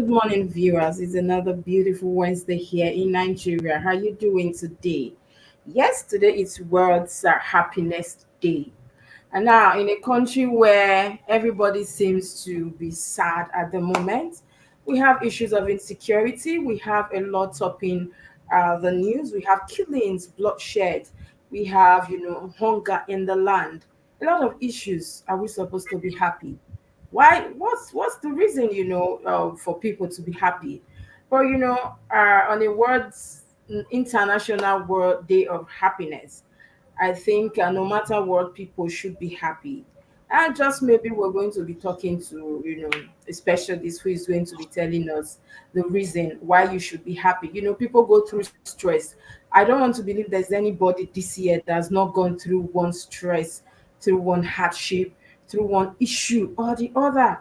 good morning, viewers. It's another beautiful Wednesday here in Nigeria. How you doing today? Yes, today is World's Happiness Day. And now, in a country where everybody seems to be sad at the moment, we have issues of insecurity. We have a lot topping the news. We have killings, bloodshed. We have, hunger in the land. A lot of issues. Are we supposed to be happy? Why? What's the reason? For people to be happy? But on a world's International World Day of Happiness, I think no matter what, people should be happy. And just maybe we're going to be talking to, a specialist who is going to be telling us the reason why you should be happy. People go through stress. I don't want to believe there's anybody this year that's not gone through one stress, through one hardship, through one issue or the other.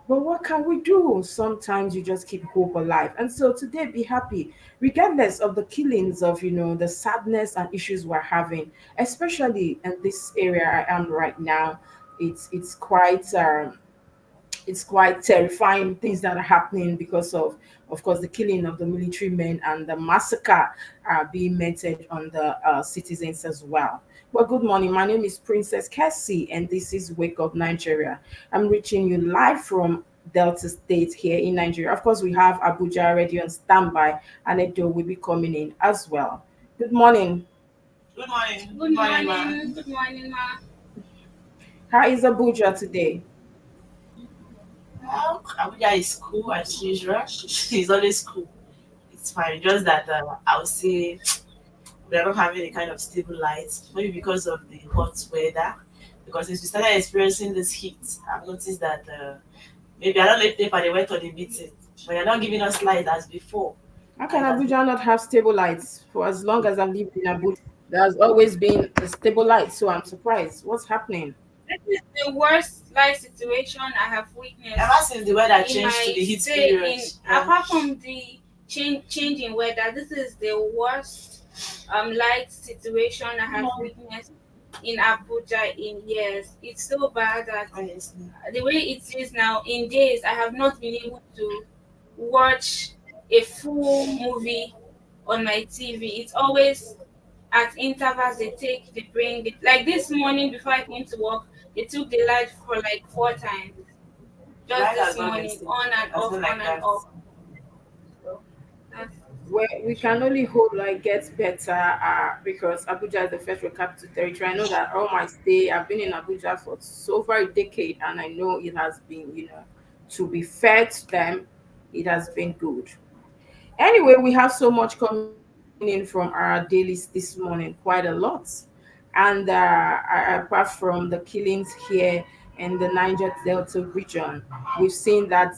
But what can we do? Sometimes you just keep hope alive. And so today, be happy, regardless of the killings of, the sadness and issues we're having, especially in this area I am right now. It's quite terrifying things that are happening because of course, the killing of the military men and the massacre being meted on the citizens as well. Well, good morning. My name is Princess Cassie, and this is Wake Up Nigeria. I'm reaching you live from Delta State here in Nigeria. Of course, we have Abuja already on standby, and Edo will be coming in as well. Good morning. Good morning. Good morning. Good morning, ma. How is Abuja today? Well, Abuja is cool as usual. It's always cool. It's fine. Just that I would say we are not having a kind of stable light, maybe because of the hot weather. Because since we started experiencing this heat, I've noticed that maybe I don't know if they are the wet or the beating, but they're not giving us light as before. How can Like as Abuja not have stable lights? For as long as I've lived in Abuja, there's always been a stable light, so I'm surprised. What's happening? This is the worst life situation I have witnessed ever since the weather in changed to my the heat stay. period. In Yeah. apart from the change in weather, this is the worst light situation I have witnessed in Abuja in years. It's so bad that Honestly. the way it is now, in days I have not been able to watch a full movie on my TV. It's always at intervals they bring it. Like this morning before I came to work, they took the light for like 4 times. The Just light has this not been morning, stable. on and Has off, been on like and that. off. So that's Well, we can only hope like gets better because Abuja is the federal capital territory. I know that all my stay, I've been in Abuja for so over a decade, and I know it has been, to be fair to them, it has been good. Anyway, we have so much coming in from our dailies this morning, quite a lot. And apart from the killings here in the Niger Delta region, we've seen that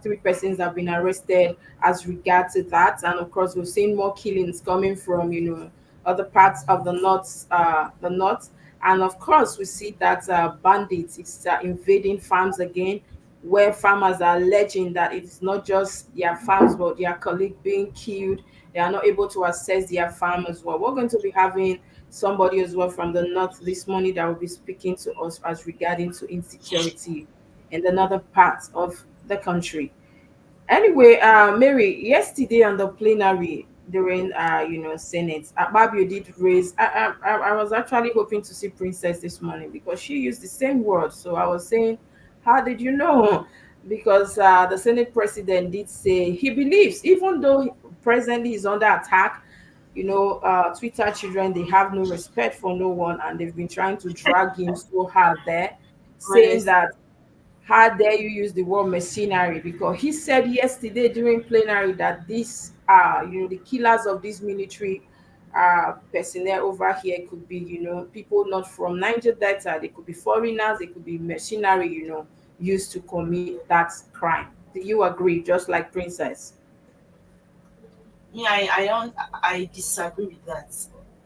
three persons have been arrested as regard to that. And of course, we've seen more killings coming from, other parts of the north. And of course, we see that bandits is invading farms again, where farmers are alleging that it is not just their farms but their colleague being killed. They are not able to access their farm as well. We're going to be having somebody as well from the north this morning that will be speaking to us as regarding to insecurity in another part of the country. Anyway, Mary, yesterday on the plenary during Senate, Babio did raise. I was actually hoping to see Princess this morning because she used the same word. So I was saying, how did you know? Because the Senate president did say he believes, even though presently he's under attack, Twitter children, they have no respect for no one, and they've been trying to drag him so hard there, saying Honestly. that how dare you use the word mercenary? Because he said yesterday during plenary that these the killers of this military personnel over here could be, people not from Niger Delta. They could be foreigners. They could be mercenary, used to commit that crime. Do you agree? Just like Princess. Me, I don't I disagree with that.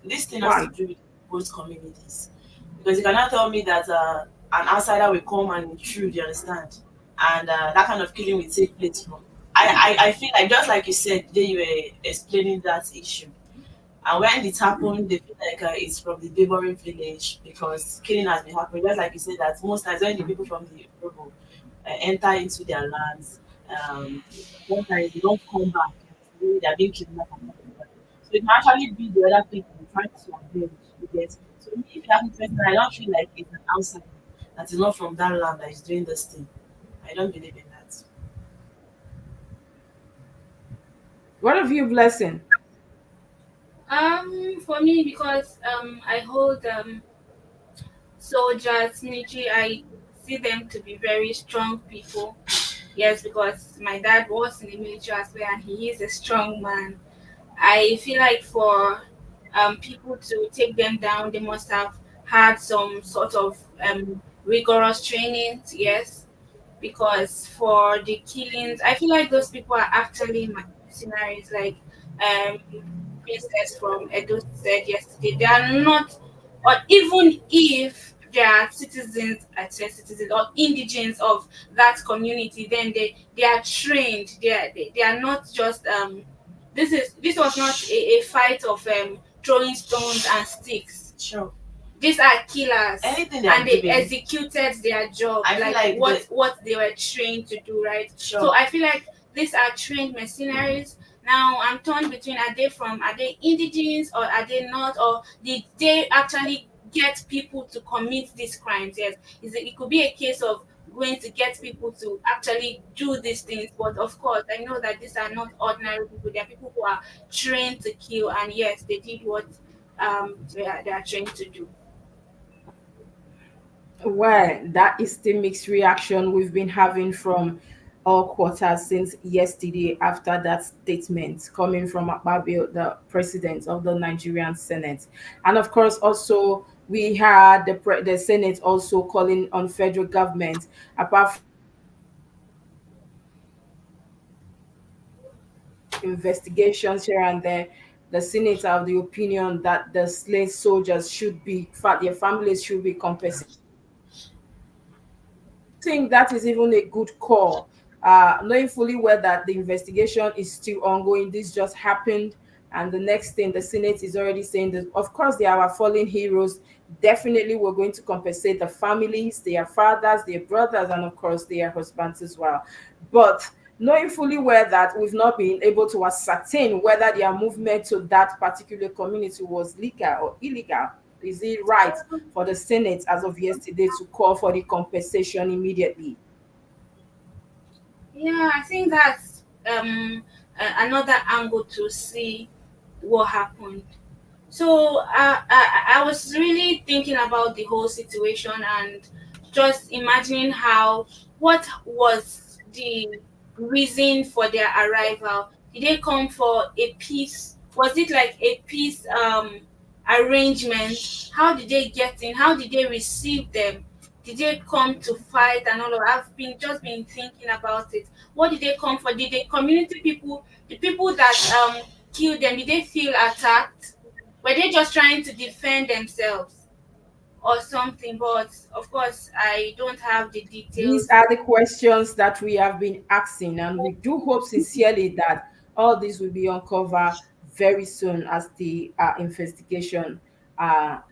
This thing has to Why? do with both communities. Because you cannot tell me that an outsider will come and intrude, you understand? And that kind of killing will take place. No. I feel like, just like you said, today you were explaining that issue. And when it happened, they feel like it's from the neighboring village because killing has been happening. Just like you said, that most times when the people from the Urhobo enter into their lands, Um, Sometimes they don't come back. Maybe they're being kidnapped and stuff like that. So it can actually be the other people trying to avenge. You get. So me, if that person, I don't feel like it's an outsider that is not from that land that is doing this thing. I don't believe in that. What of you, Blessing? For me, because I hold soldiers, military, I see them to be very strong people. Yes, because my dad was in the military as well, and he is a strong man. I feel like for people to take them down, they must have had some sort of rigorous training. Yes, because for the killings, I feel like those people are actually mercenaries, like um, Princess from Edo said yesterday. They are not, or even if they are citizens, I said citizens or indigents of that community, then they are trained. They are not just this was not a fight of throwing stones and sticks. Sure. These are killers, Anything they are and they doing, executed their job I feel like like the what they were trained to do, right? So sure. I feel like these are trained mercenaries. Now I'm torn between, are they indigenous or are they not, or did they actually get people to commit these crimes? Yes, it could be a case of going to get people to actually do these things, but of course I know that these are not ordinary people. They are people who are trained to kill, and yes, they did what they are trained to do. Well, that is the mixed reaction we've been having from all quarters since yesterday after that statement coming from Akpabio, the president of the Nigerian Senate. And of course, also we had the Senate also calling on federal government, apart from investigations here and there, the Senate are of the opinion that the slave soldiers should be, their families should be compensated. Think that is even a good call. Knowing fully well that the investigation is still ongoing, this just happened, and the next thing the Senate is already saying that, of course, they are our fallen heroes. Definitely, we're going to compensate the families, their fathers, their brothers, and of course, their husbands as well. But knowing fully well that we've not been able to ascertain whether their movement to that particular community was legal or illegal, is it right for the Senate as of yesterday to call for the compensation immediately? Yeah, I think that's another angle to see what happened. So I was really thinking about the whole situation and just imagining how, what was the reason for their arrival? Did they come for a peace? Was it like a peace arrangement? How did they get in? How did they receive them? Did they come to fight and all of? I've been just been thinking about it. What did they come for? Did the community people, the people that killed them, did they feel attacked? Were they just trying to defend themselves or something? But of course, I don't have the These details. are the questions that we have been asking, and we do hope sincerely that all this will be uncovered very soon as the investigation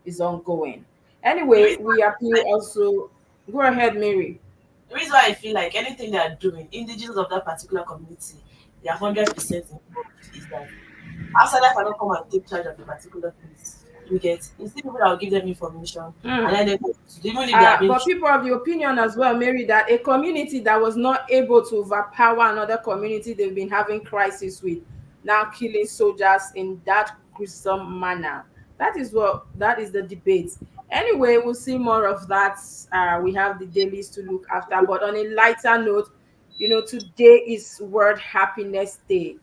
is ongoing. The Anyway, reason we appeal also. Go ahead, Mary. the reason why I feel like anything they are doing, indigenous of that particular community, they are 100% involved is that outsider cannot come and take charge of a particular place. You get, you see people that will give them information, and Mm. then even if they are being But people of the opinion as well, Mary, that a community that was not able to overpower another community they've been having crisis with, now killing soldiers in that gruesome manner. That is the debate. Anyway, we'll see more of that. We have the dailies to look after. But on a lighter note, today is World Happiness Day.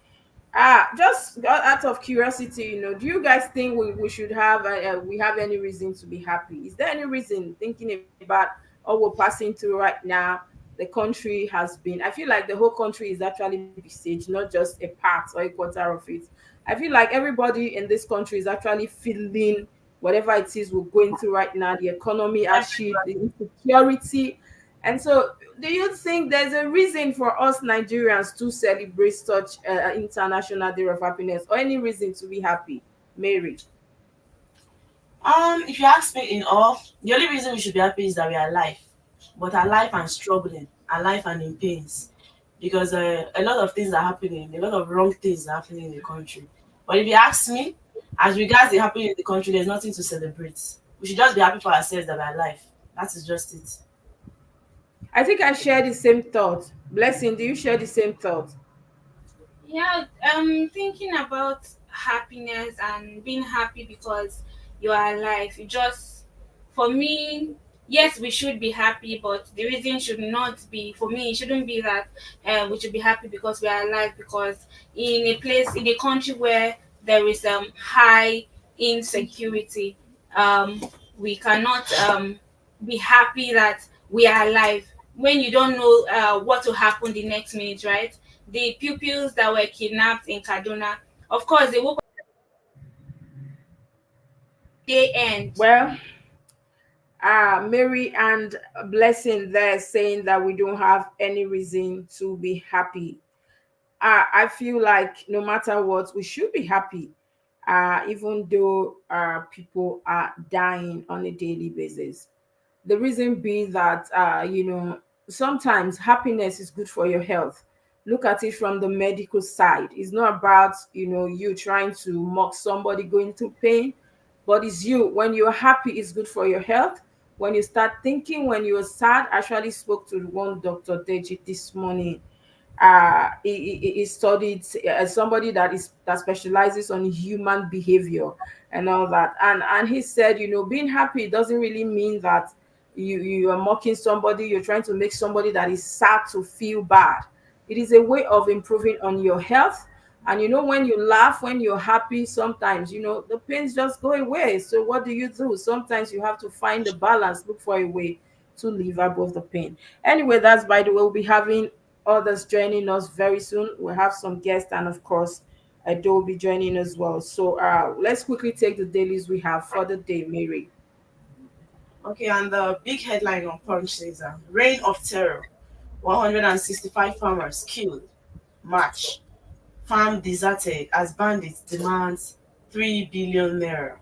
Just out of curiosity, do you guys think we should have we have any reason to be happy? Is there any reason, thinking about all we're passing through right now? The country has been, I feel like the whole country is actually besieged, not just a part or a quarter of it. I feel like everybody in this country is actually feeling whatever it is we're going through right now. The economy has shit, the insecurity. And so, do you think there's a reason for us Nigerians to celebrate such International Day of Happiness, or any reason to be happy? Mary. if you ask me in all, the only reason we should be happy is that we are alive, but alive and struggling, alive and in pains. because a lot of things are happening, a lot of wrong things are happening in the country. But if you ask me, as regards the happening in the country, there's nothing to celebrate. We should just be happy for ourselves that we're alive. That is just it. I think I share the same thought. Blessing, do you share the same thought? Yeah, thinking about happiness and being happy because you are alive. It just, for me, yes, we should be happy, but the reason should not be, for me, it shouldn't be that we should be happy because we are alive. Because in a place, in a country where there is high insecurity, um, we cannot be happy that we are alive when you don't know what will happen the next minute, right? The pupils that were kidnapped in Kaduna, of course, they woke up day end. Well, Mary and Blessing there saying that we don't have any reason to be happy. I feel like no matter what, we should be happy, even though people are dying on a daily basis. The reason being that, sometimes happiness is good for your health. Look at it from the medical side. It's not about, you trying to mock somebody going through pain, but it's you. When you're happy, it's good for your health. When you start thinking, when you're sad, I actually spoke to one Dr. Deji this morning. He studied, somebody that specializes on human behavior and all that, and he said, being happy doesn't really mean that you are mocking somebody, you're trying to make somebody that is sad to feel bad. It is a way of improving on your health. And when you laugh, when you're happy, sometimes the pains just go away. So what do? Sometimes you have to find the balance, look for a way to live above the pain. Anyway, that's by the way, we'll be having others joining us very soon. We'll have some guests, and of course, Ado will be joining as well. So let's quickly take the dailies we have for the day, Mary. Okay, and the big headline on Punch says Reign of Terror, 165 farmers killed, March. Farm deserted as bandits demands 3 billion naira.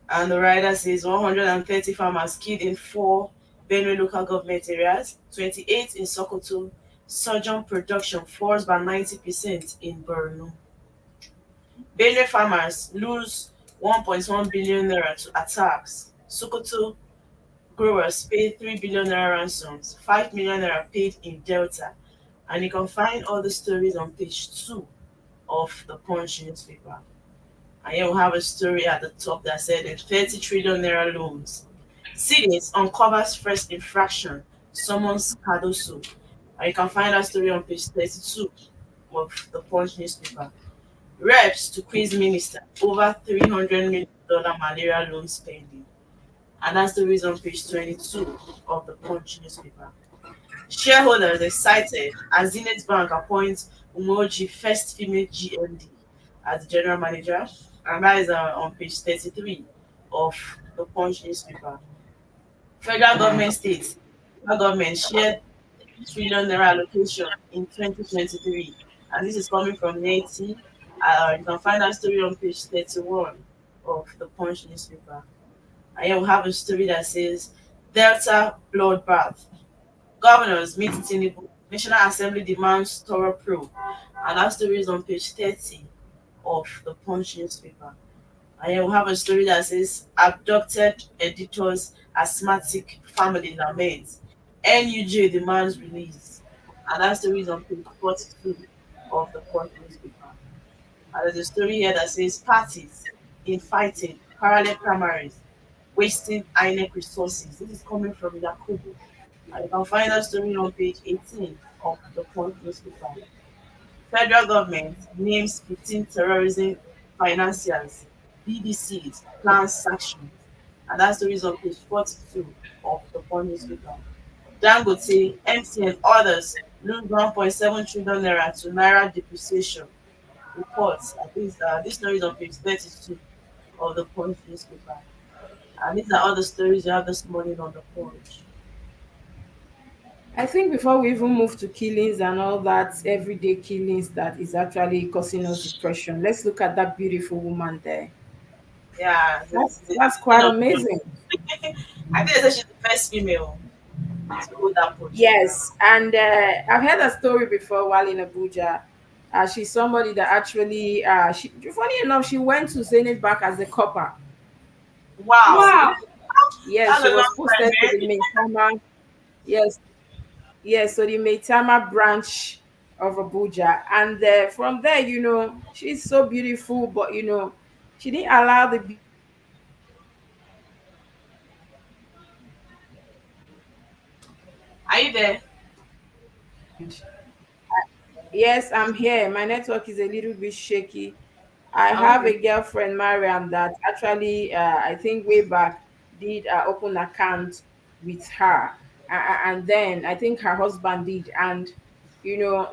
And the rider says 130 farmers killed in 4 Benue local government areas, 28 in Sokoto. Surgeon production falls by 90% in Borno. Benue farmers lose 1.1 billion naira to attacks. Sokoto growers pay 3 billion naira ransoms, 5 million naira paid in Delta. And you can find all the stories on page 2 of the Punch newspaper. And here we have a story at the top that said 30 trillion naira loans. Cities uncovers first infraction, summons Cardoso. And you can find that story on page 32 of the Punch newspaper. Reps to quiz minister over $300 million malaria loan spending. And that story is on page 22 of the Punch newspaper. Shareholders excited as Zenith Bank appoints Umoji first female GMD as the general manager, and that is on page 33 of the Punch newspaper. Federal government states, federal government shared 3 trillion naira allocation in 2023, and this is coming from NETI. You can find that story on page 31 of the Punch newspaper. And here we have a story that says Delta bloodbath. Governors meet Tinubu. National Assembly demands thorough probe. And that story is on page 30 of the Punch newspaper. And here we have a story that says abducted editors asthmatic family laments. NUJ demands release. And that story is on page 42 of the Punch newspaper. And there's a story here that says parties in fighting parallel primaries, wasting INEC resources. This is coming from Yakubu. And you can find that story on page 18 of the Punch newspaper. Federal government names 15 terrorism financiers, BDCs, plans sanctions. And that story is on page 42 of the Punch newspaper. Dangote, MTN, and others lose 1.7 trillion naira to naira depreciation. Reports. I think this story is on page 32 of the Punch newspaper. And these are all the stories you have this morning on the Punch. I think before we even move to killings and all that everyday killings that is actually causing us depression, let's look at that beautiful woman there. Yeah, That's the that's queen quite of Iron. amazing. I think they say she's the first female. to hold that post. Yes, and I've heard a story before while in Abuja. She's somebody that actually, funny enough, she went to Zenith Bank as a copper. Wow, So Wow. yes, that's she a was long time, posted to the man. Maitama. Yes, yes, so the Maitama branch of Abuja, and from there, she's so beautiful, but she didn't allow the beauty to stop her from pursuing her Are you there? and yes, I'm here. My network is a little bit shaky. I have Okay. a girlfriend, Mariam, that actually, I think way back, did open account with her. And then I think her husband did. And,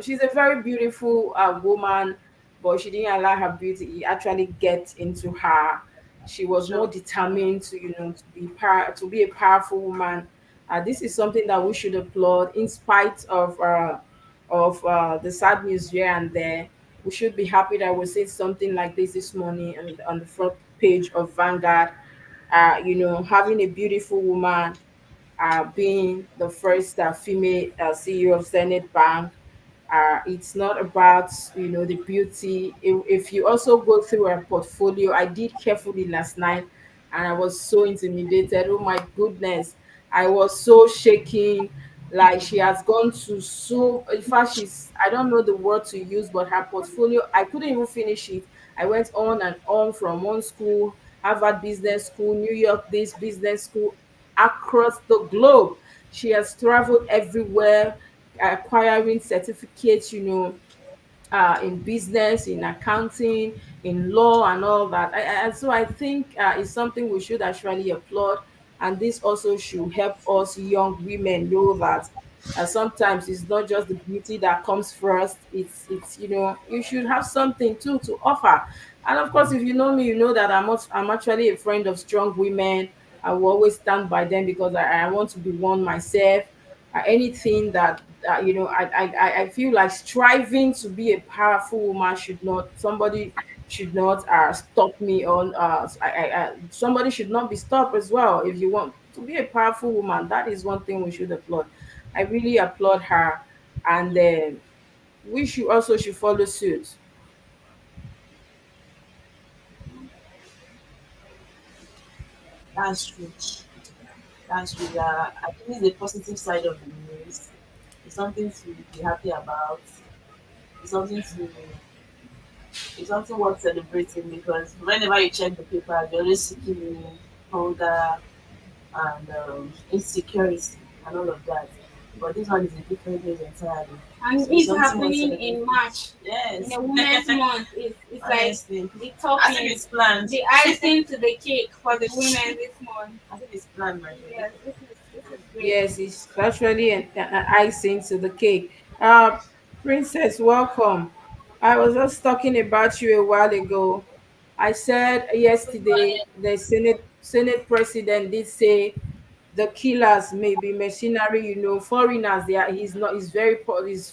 she's a very beautiful woman, but she didn't allow her beauty actually get into her. She was more Sure. determined to, to be a powerful woman. This is something that we should applaud in spite of the sad news here and there. We should be happy that we see something like this morning on the front page of Vanguard. Having a beautiful woman being the first female CEO of Zenith Bank. It's not about the beauty. If you also go through her portfolio, I did carefully last night, and I was so intimidated. Oh my goodness, I was so shaking. Like she has gone to so. In fact, I don't know the word to use, but her portfolio, I couldn't even finish it. I went on and on from one school, Harvard Business School, New York this business school, across the globe. She has traveled everywhere, acquiring certificates, in business, in accounting, in law, and all that. And so I think it's something we should actually applaud. And this also should help us young women know that sometimes it's not just the beauty that comes first. It's you should have something too to offer. And of course, if you know me, you know that I'm actually a friend of strong women. I will always stand by them because I want to be one myself. Anything that I feel like striving to be a powerful woman should not somebody should not stop me on somebody should not be stopped as well. If you want to be a powerful woman, that is one thing we should applaud. I really applaud her, and we should follow suit. That's true. That's true. I think it's the positive side of the news. It's something to be happy about. It's something to it's something worth celebrating because whenever you check the paper, they're always seeking hunger and insecurity and all of that. But this one is a different news entirely. And So it's it's something worth happening in celebrating. March, in Yes. a Women's Month. It's like Honestly. the As if topping, it's planned. the icing to the cake for the women this month. As if it's planned, my dear. Yes, this is great. Yes, it's actually an icing to the cake. Princess, welcome. I was just talking about you a while ago. I said yesterday the Senate president did say the killers may be mercenary, foreigners. He's very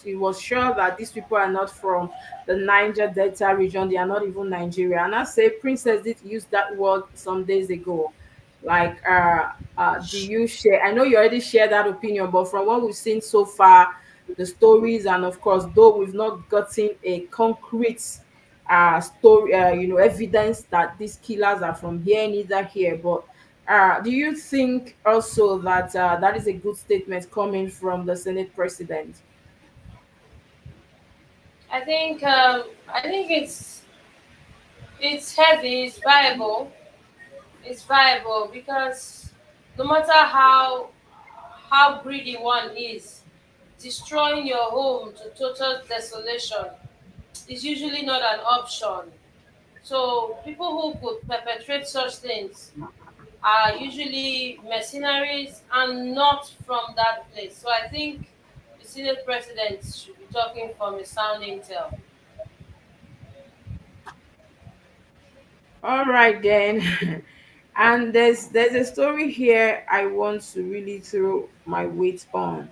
he was sure that these people are not from the Niger Delta region, they are not even Nigeria. And I say Princess did use that word some days ago. Like do you share, I know you already shared that opinion, but from what we've seen so far, the stories, and of course, though we've not gotten a concrete story, evidence that these killers are from here, neither here, but do you think also that that is a good statement coming from the Senate president? I think it's heavy, it's viable. It's viable because no matter how greedy one is, destroying your home to total desolation is usually not an option. So people who could perpetrate such things are usually mercenaries and not from that place. So I think the Senate president should be talking from a sound intel. All right then. And there's a story here I want to really throw my weight on.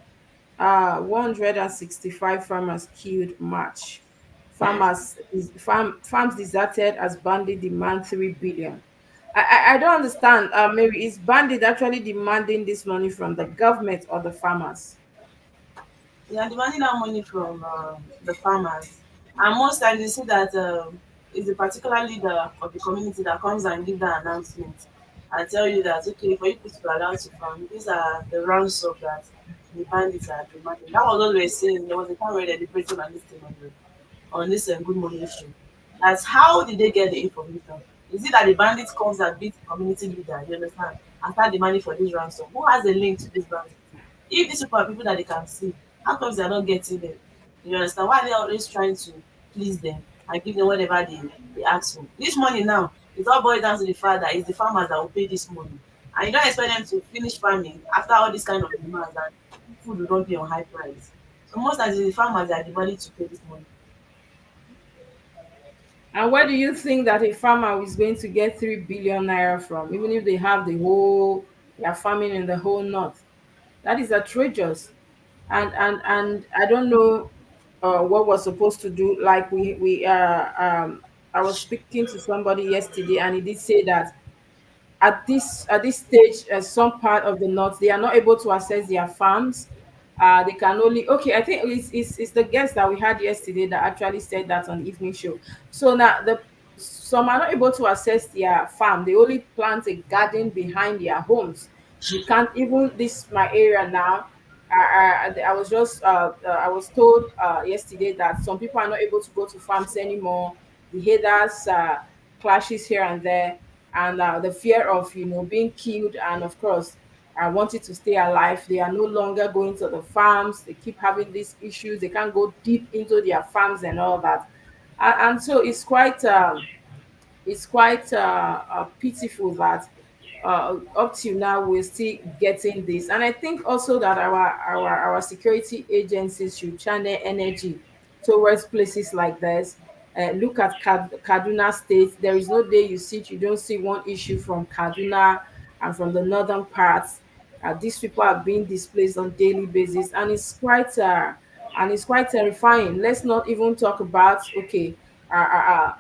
165 farmers killed March. Farms deserted as bandit demand 3 billion. I don't understand. Maybe is bandit actually demanding this money from the government or the farmers? They are demanding that money from the farmers. And most times you see that it's a particular leader of the community that comes and give that announcement and tell you that, okay, for you people to be allowed to farm, these are the ransom that the bandits are demanding. That was what we were saying. There was a time where they deliberating on this thing on this good morning issue. That's how did they get the information? Is it that the bandits comes and beat the community leader, you understand, and start demanding for this ransom? Who has a link to this bandit? If these people are people that they can see, how comes they are not getting them? You understand? Why are they always trying to please them and give them whatever they ask for? This money now, it all boils down to the fact that it's the farmers that will pay this money. And you don't expect them to finish farming after all this kind of demands and food will not be on high price. So most times it's the farmers that are the money to pay this money. And where do you think that a farmer is going to get 3 billion naira from, even if they have they are farming in the whole north? That is outrageous. And I don't know what we're supposed to do. Like I was speaking to somebody yesterday, and he did say that at this stage, some part of the north they are not able to access their farms. They can only, okay, I think it's the guest that we had yesterday that actually said that on the evening show. So now the some are not able to access their farm. They only plant a garden behind their homes. You can't even, this my area now. I was just I was told yesterday that some people are not able to go to farms anymore. The haters clashes here and there, and the fear of being killed, and of course wanting to stay alive. They are no longer going to the farms. They keep having these issues. They can't go deep into their farms and all that, and so it's quite pitiful that up till now we're still getting this. And I think also that our security agencies should channel energy towards places like this. Look at Kaduna State. There is no day you don't see one issue from Kaduna and from the northern parts. These people are being displaced on daily basis, and it's quite terrifying. Let's not even talk about, okay,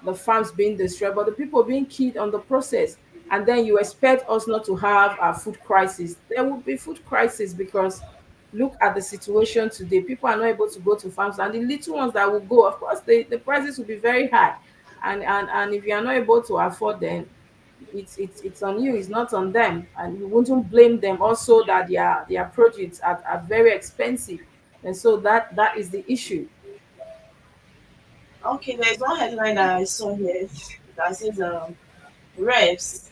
the farms being destroyed, but the people being killed on the process. And then you expect us not to have a food crisis. There will be food crisis because look at the situation today. People are not able to go to farms, and the little ones that will go, of course, the prices will be very high. And if you are not able to afford them, it's on you, it's not on them. And you wouldn't blame them also that their produce are very expensive. And so that is the issue. Okay, there's one headline that I saw here that says reps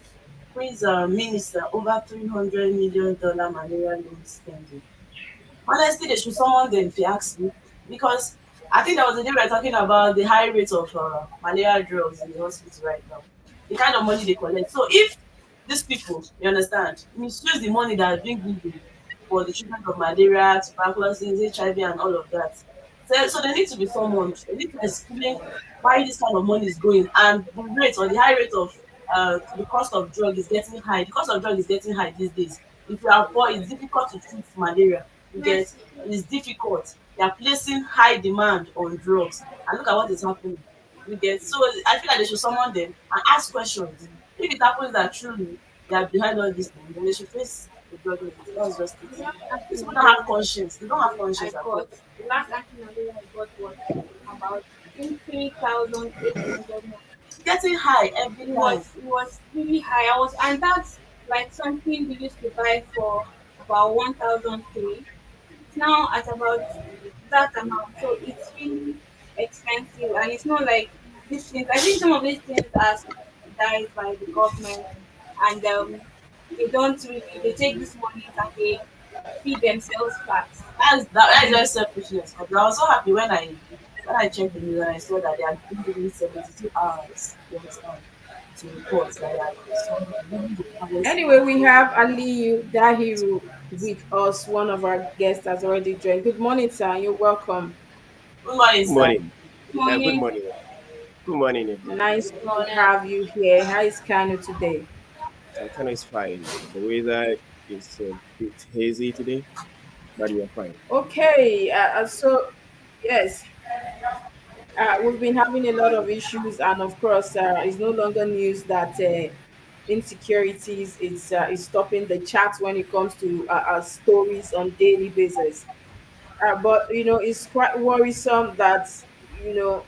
freeze minister over $300 million malaria loan spending. Honestly, they should summon them if you ask me, because I think there was a day we were talking about the high rate of malaria drugs in the hospital right now, the kind of money they collect. So if these people, you understand, misuse the money that is being given for the treatment of malaria, tuberculosis, HIV, and all of that, so they need to be summoned. They need to explain why this kind of money is going, and the rate or the high rate of the cost of drug is getting high. The cost of drug is getting high these days. If you are poor, it's difficult to treat malaria. You get, Merci. it's difficult. They are placing high demand on drugs, and look at what is happening. You get, so I feel like they should summon them and ask questions. If it happens that truly they are behind all these things, then they should face the drug lords. That's just it. The last These people don't have anti-malaria conscience. They don't have I conscience at all. got, the last anti-malaria I got was about, I think, 3,800. It's getting high every time. It was really high. I was, and that's like something we used to buy for about 1,003. It's now at about that amount. So it's really expensive, and it's not like these things. I think some of these things are subsidized by the government, and they don't really, they take this money and they feed themselves fat. That is just selfishness. Because I was so happy when I checked the news and I saw that they are giving 72 hours, you understand, to report that they are somebody the harvest. Anyway, we have Aliyu Dahiru with us. One of our guests has already joined. Good morning, sir. You're welcome. Good morning, Good sir. morning. Yeah, good Morning. morning. Good morning, everyone. Nice to Morning. have you here. How is Kano today? Kind is fine. The weather is a bit hazy today, but we are fine. Okay, so yes, we've been having a lot of issues, and of course, it's no longer news that insecurities. It's stopping the chat when it comes to stories on daily basis. But it's quite worrisome that you know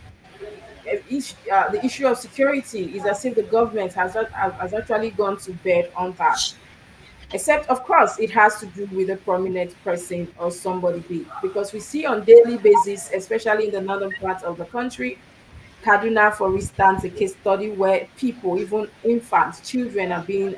the issue of security is as if the government has actually gone to bed on that. Except, of course, it has to do with a prominent person or somebody big, because we see on daily basis, especially in the northern part of the country, Kaduna, for instance, a case study where people, even infants, children, are being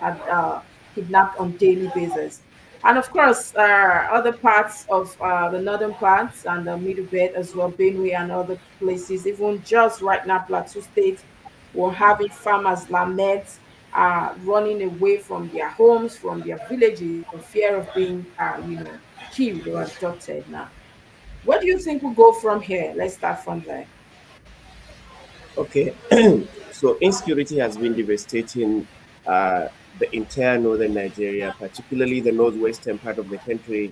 kidnapped on daily basis. And of course, other parts of the northern parts and the middle belt as well, Benue and other places, even just right now, Plateau State, we're having farmers lament, running away from their homes, from their villages, for fear of being, killed or abducted. Now, what do you think will go from here? Let's start from there. Okay, so insecurity has been devastating the entire northern Nigeria, particularly the northwestern part of the country,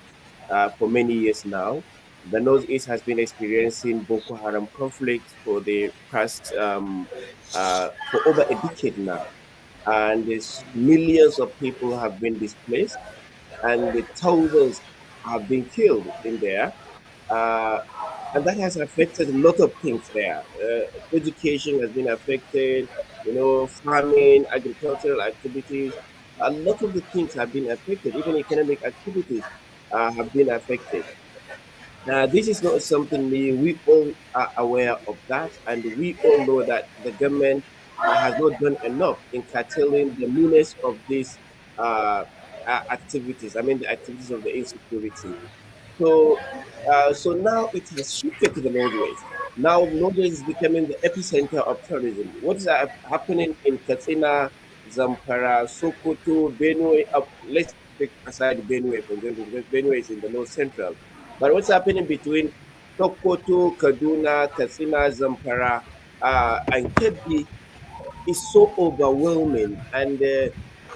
for many years now. The northeast has been experiencing Boko Haram conflict for the past for over a decade now, and there's millions of people have been displaced, and the thousands have been killed in there. Uh, and that has affected a lot of things there. Education has been affected, farming, agricultural activities. A lot of the things have been affected. Even economic activities have been affected. This is not something new. We all are aware of that, and we all know that the government has not done enough in curtailing the menace of these activities. I mean, the activities of the insecurity. So, so now it has shifted to the northwest. Now, northwest is becoming the epicenter of terrorism. What is happening in Katsina, Zamfara, Sokoto, Benue? Let's take aside Benue, for example, because Benue is in the north central. But what's happening between Sokoto, Kaduna, Katsina, Zamfara, and Kebbi is so overwhelming. And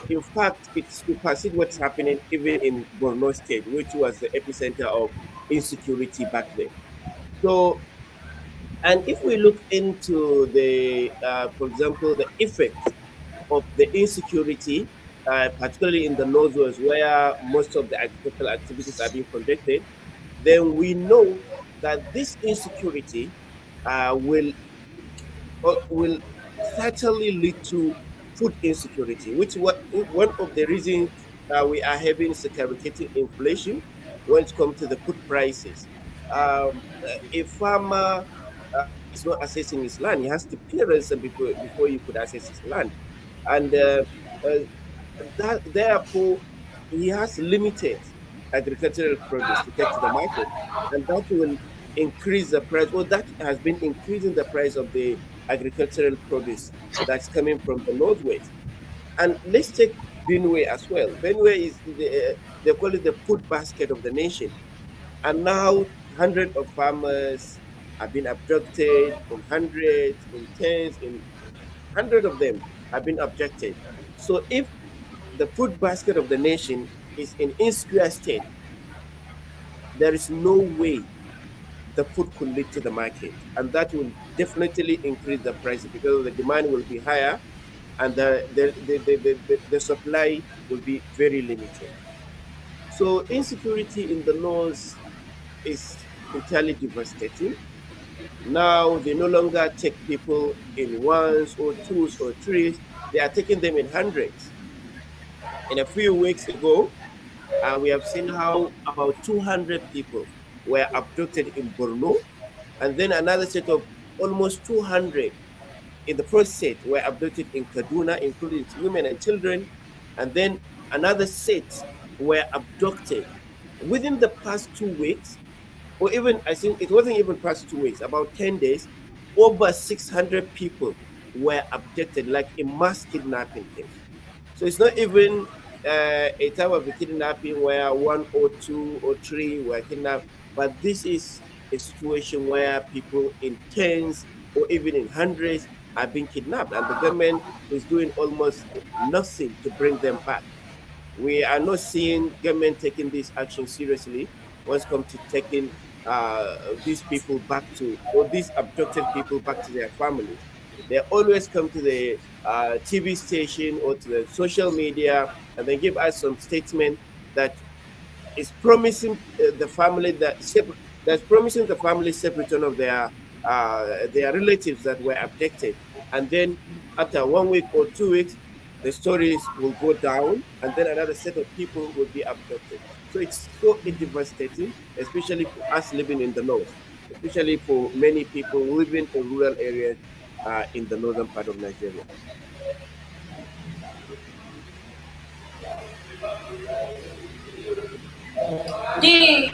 in fact, it supersedes what's happening even in Borno State, which was the epicenter of insecurity back then. So, and if we look into for example, the effects of the insecurity, particularly in the northwest where most of the agricultural activities are being conducted, then we know that this insecurity will certainly lead to food insecurity, which what one of the reasons we are having skyrocketing inflation when it comes to the food prices. A farmer is not accessing his land; he has to pay ransom before you could access his land, and uh, that therefore he has limited agricultural produce to take to the market, and that will increase the price. Well, that has been increasing the price of the agricultural produce that's coming from the northwest. And let's take Benue as well. Benue is they call it the food basket of the nation, and now hundreds of farmers have been abducted, in hundreds, in tens, in hundreds of them have been abducted. So if the food basket of the nation is in insecure state, there is no way the food could lead to the market, and that will definitely increase the price because the demand will be higher and the supply will be very limited. So insecurity in the north is entirely devastating. Now they no longer take people in ones or twos or threes; they are taking them in hundreds. In a few weeks ago, we have seen how about 200 people were abducted in Borno, and then another set of almost 200 in the first set were abducted in Kaduna, including women and children, and then another set were abducted within the past 2 weeks, or even I think it wasn't even past 2 weeks, about 10 days, over 600 people were abducted, like a mass kidnapping thing. So it's not even a type of a kidnapping where one or two or three were kidnapped, but this is a situation where people in tens or even in hundreds are being kidnapped, and the government is doing almost nothing to bring them back. We are not seeing government taking this action seriously when it comes to taking these people back to, or these abducted people back to their families. They always come to the TV station or to the social media, and then give us some statement that is promising the family that's promising the family safe return of their relatives that were abducted, and then after 1 week or 2 weeks, the stories will go down, and then another set of people will be abducted. So it's so devastating, especially for us living in the north, especially for many people living in rural areas in the northern part of Nigeria. The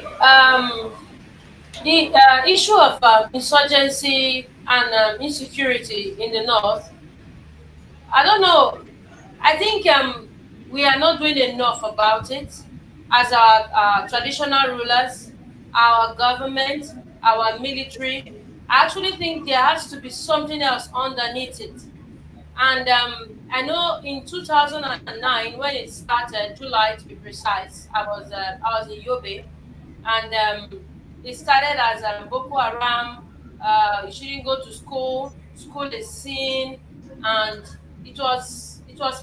issue of insurgency and insecurity in the north, I don't know. I think we are not doing enough about it as our traditional rulers, our government, our military. I actually think there has to be something else underneath it. And I know in 2009, when it started, July to be precise, I was in Yobe, and it started as Boko Haram. You shouldn't go to school. School is sin, and it was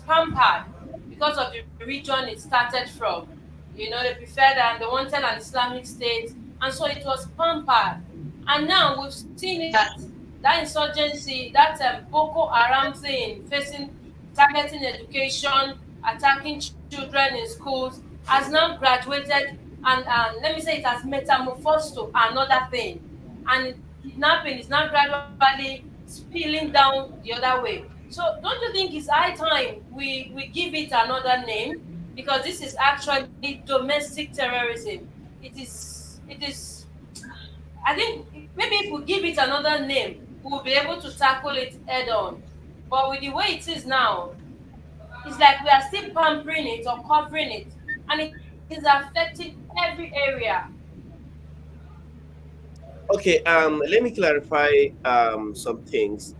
pampered because of the region it started from. You know, they preferred and they wanted an Islamic state, and so it was pampered. And now we've seen it that that insurgency, that Boko Haram thing, facing targeting education, attacking children in schools, has now graduated and let me say it has metamorphosed to another thing. And kidnapping is now gradually spilling down the other way. So don't you think it's high time we give it another name? Because this is actually domestic terrorism. It is I think maybe if we give it another name, we'll be able to tackle it head on. But with the way it is now, it's like we are still pampering it or covering it, and it is affecting every area. Okay, let me clarify some things.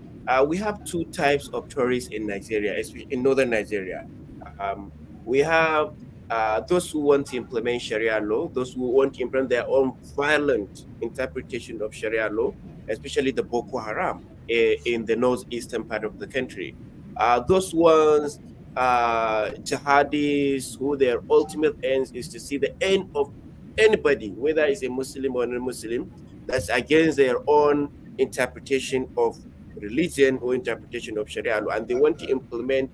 We have two types of tourists in Nigeria, especially in northern Nigeria. We have those who want to implement Sharia law, those who want to implement their own violent interpretation of Sharia law, especially the Boko Haram in the northeastern part of the country. Those ones, jihadis, who their ultimate ends is to see the end of anybody, whether it's a Muslim or non-Muslim, that's against their own interpretation of religion or interpretation of Sharia law, and they want to implement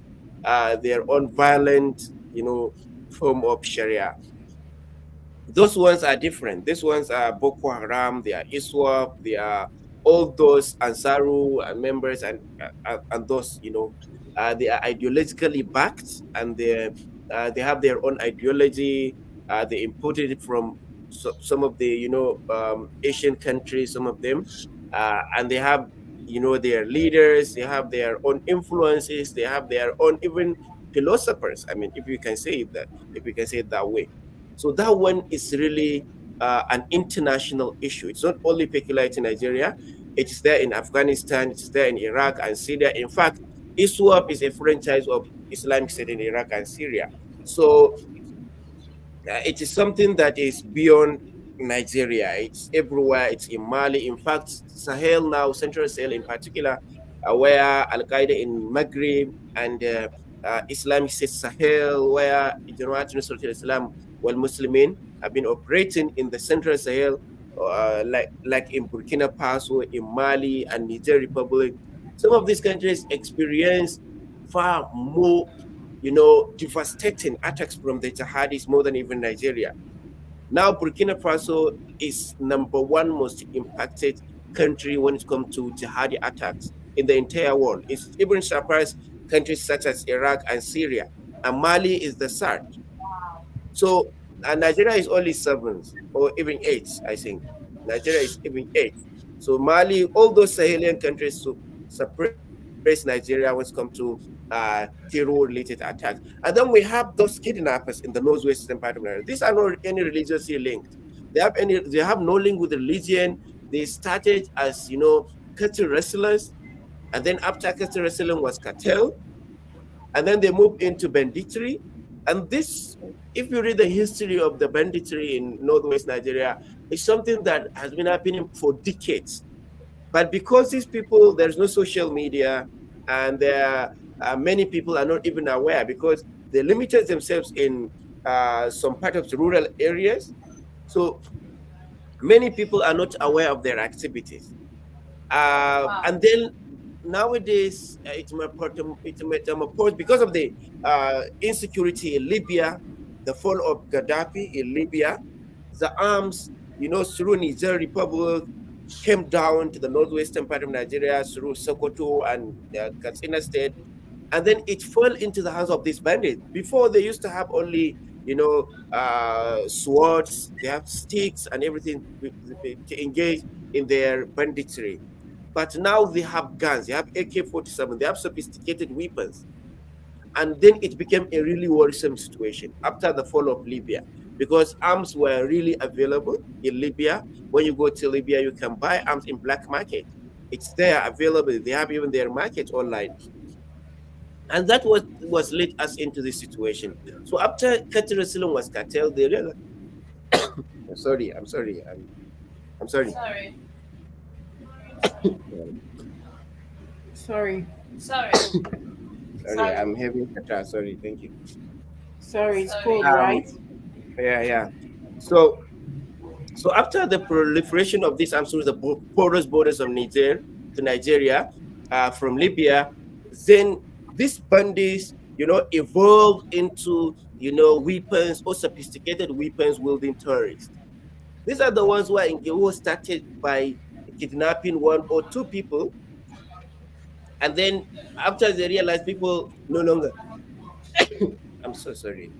their own violent, form of Sharia. Those ones are different. These ones are Boko Haram, they are ISWAP, they are all those Ansaru and members, and those, they are ideologically backed, and they have their own ideology. They imported it from some of the Asian countries, some of them, and they have their leaders. They have their own influences. They have their own even philosophers. I mean, if we can say it that way. So that one is really an international issue. It's not only peculiar to Nigeria. It is there in Afghanistan. It is there in Iraq and Syria. In fact, ISWAP is a franchise of Islamic State in Iraq and Syria. So it is something that is beyond Nigeria. It's everywhere. It's in Mali. In fact, Sahel now, Central Sahel in particular, where Al Qaeda in Maghreb and Islamic State Sahel, where Jamaat Nusrat al-Islam wal Muslimin have been operating in the Central Sahel, like in Burkina Faso, in Mali, and Niger Republic. Some of these countries experience far more, devastating attacks from the jihadis more than even Nigeria. Now, Burkina Faso is number one most impacted country when it comes to jihadi attacks in the entire world. It's even surpassed countries such as Iraq and Syria. And Mali is the third. So Nigeria is only seventh or even eighth, I think. Nigeria is even eighth. So Mali, all those Sahelian countries suppress Nigeria when it comes to terror-related attacks. And then we have those kidnappers in the northwestern part of Nigeria. These are not any religiously linked. They have no link with religion. They started as cattle wrestlers, and then after cattle wrestling was cartel, and then they moved into banditry. And this, if you read the history of the banditry in northwest Nigeria, it's something that has been happening for decades. But because these people, there's no social media, and Many people are not even aware because they limited themselves in some part of the rural areas. So many people are not aware of their activities. Wow. And then nowadays, it's metamorphosed because of the insecurity in Libya, the fall of Gaddafi in Libya, the arms, through Niger Republic came down to the northwestern part of Nigeria through Sokoto and Katsina State, and then it fell into the hands of these bandits. Before they used to have only, swords, they have sticks and everything to engage in their banditry. But now they have guns, they have AK-47, they have sophisticated weapons. And then it became a really worrisome situation after the fall of Libya because arms were really available in Libya. When you go to Libya, you can buy arms in black market. It's there available. They have even their market online. And that was led us into this situation. So after cattle asylum was curtailed, they realized, I'm sorry. Sorry. Sorry. Sorry. Sorry, Sorry. I'm having catarrh. Sorry, thank you. Sorry, it's Sorry. cold, right? Yeah. So after the proliferation of these arms through the porous borders of Niger to Nigeria, from Libya, then these bandits, evolved into, weapons or sophisticated weapons wielding terrorists. These are the ones who started by kidnapping one or two people, and then after they realized people no longer, I'm so sorry.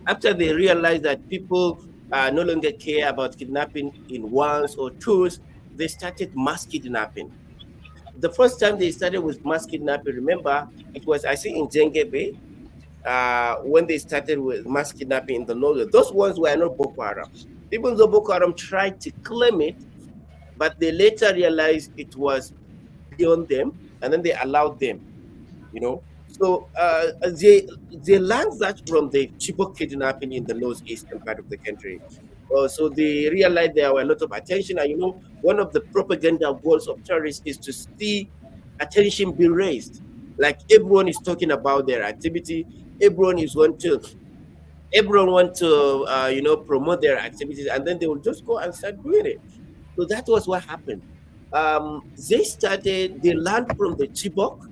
After they realized that people no longer care about kidnapping in ones or twos, they started mass kidnapping. The first time they started with mass kidnapping, remember, it was, I think, in Jengebe, when they started with mass kidnapping in the north. Those ones were not Boko Haram. Even though Boko Haram tried to claim it, but they later realized it was beyond them, and then they allowed them, So they learned that from the Chibok kidnapping in the northeastern part of the country. So they realized there were a lot of attention, and one of the propaganda goals of terrorists is to see attention be raised. Like everyone is talking about their activity, everyone is want to everyone want to promote their activities, and then they will just go and start doing it. So that was what happened. They learned from the Chibok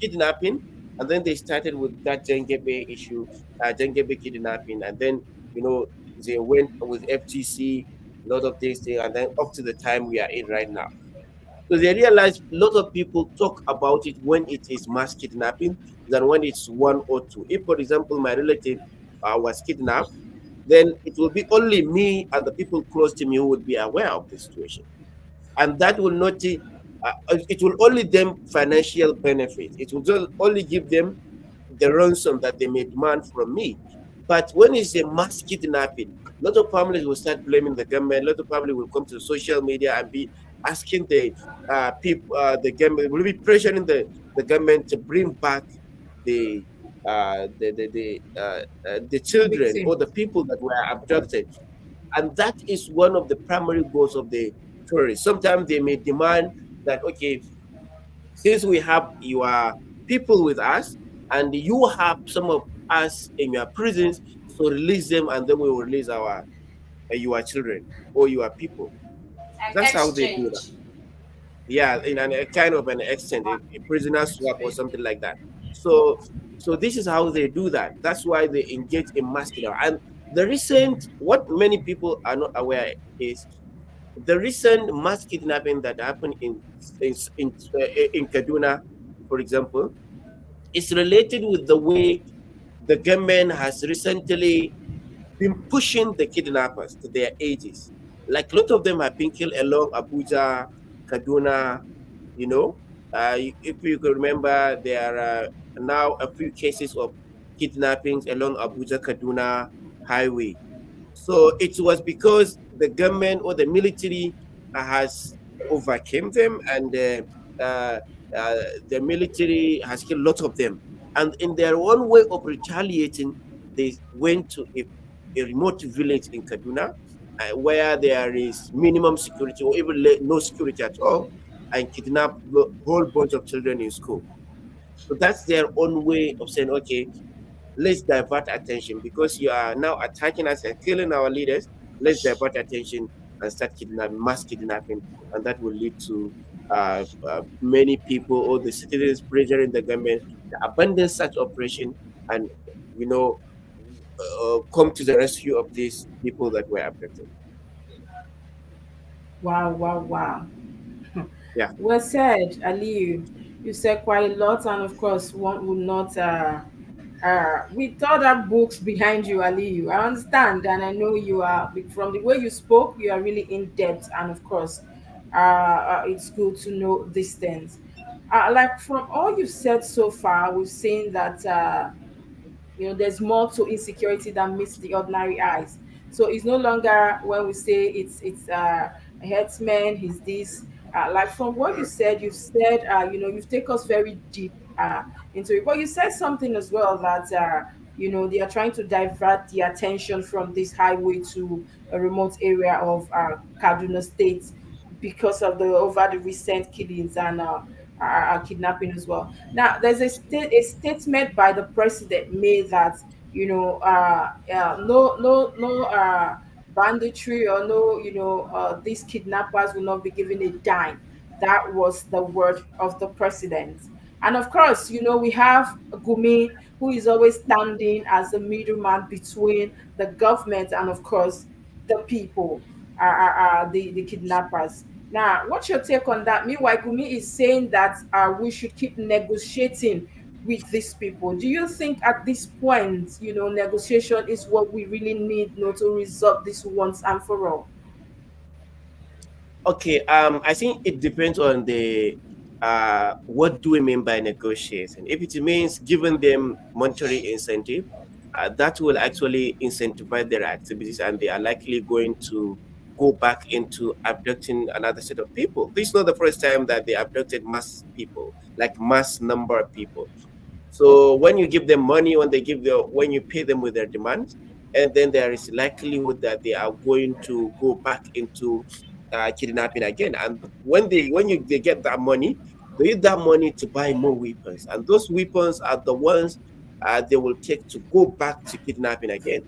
kidnapping, and then they started with that Jengebe issue, Jengebe kidnapping, and then they went with FGC, a lot of things, and then up to the time we are in right now. So they realized a lot of people talk about it when it is mass kidnapping than when it's one or two. If, for example, my relative was kidnapped, then it will be only me and the people close to me who would be aware of the situation, and that will not it will only them financial benefit. It will just only give them the ransom that they may demand from me. But when it's a mass kidnapping, a lot of families will start blaming the government. A lot of families will come to social media and be asking the people, the government will be pressuring the government to bring back the the children or Victim. the people that were abducted, and that is one of the primary goals of the tourists. Sometimes they may demand that, okay, since we have your people with us and you have some of us in your prisons, so release them and then we will release our your children or your people. An That's how they do that. exchange. Yeah, in a kind of an extent, a prisoner swap or something like that. So this is how they do that. That's why they engage in mass kidnapping. And the recent, what many people are not aware is the recent mass kidnapping that happened in in, in Kaduna, for example, is related with the way the government has recently been pushing the kidnappers to their ages. Like a lot of them have been killed along Abuja, Kaduna, you know. If you can remember, there are now a few cases of kidnappings along Abuja, Kaduna highway. So it was because the government or the military has overcame them, and uh, uh, the military has killed a lot of them. And in their own way of retaliating, they went to a remote village in Kaduna where there is minimum security or even no security at all. and kidnap a whole bunch of children in school. So that's their own way of saying, okay, let's divert attention because you are now attacking us and killing our leaders. Let's divert attention and start kidnapping, mass kidnapping, and that will lead to many people or the citizens pressuring the government to abandon such operation and you know come to the rescue of these people that were abducted. Wow, wow, wow. Yeah. Well said, Ali. You said quite a lot, and of course, one would not. With other books behind you, Ali, I understand, and I know you are from the way you spoke. You are really in depth, and of course, it's good to know these things. Like from all you've said so far, we've seen that there's more to insecurity than meets the ordinary eyes. So it's no longer when we say it's a headsman, he's this. Like from what you said, you've taken us very deep into it. But you said something as well that they are trying to divert the attention from this highway to a remote area of Kaduna State because of the over the recent killings and kidnapping as well. Now, there's a statement by the president made that no banditry or no these kidnappers will not be given a dime. That was the word of the president. And of course, we have Gumi, who is always standing as the middleman between the government and, of course, the people, the kidnappers. Now, what's your take on that? Meanwhile, Gumi is saying that we should keep negotiating with these people. Do you think at this point, negotiation is what we really need, to resolve this once and for all? Okay, I think it depends on the what do we mean by negotiation. If it means giving them monetary incentive, that will actually incentivize their activities, and they are likely going to go back into abducting another set of people. This is not the first time that they abducted mass people, like mass number of people. So when you give them money, when you pay them with their demands, and then there is likelihood that they are going to go back into kidnapping again. And they get that money, they use that money to buy more weapons, and those weapons are the ones they will take to go back to kidnapping again.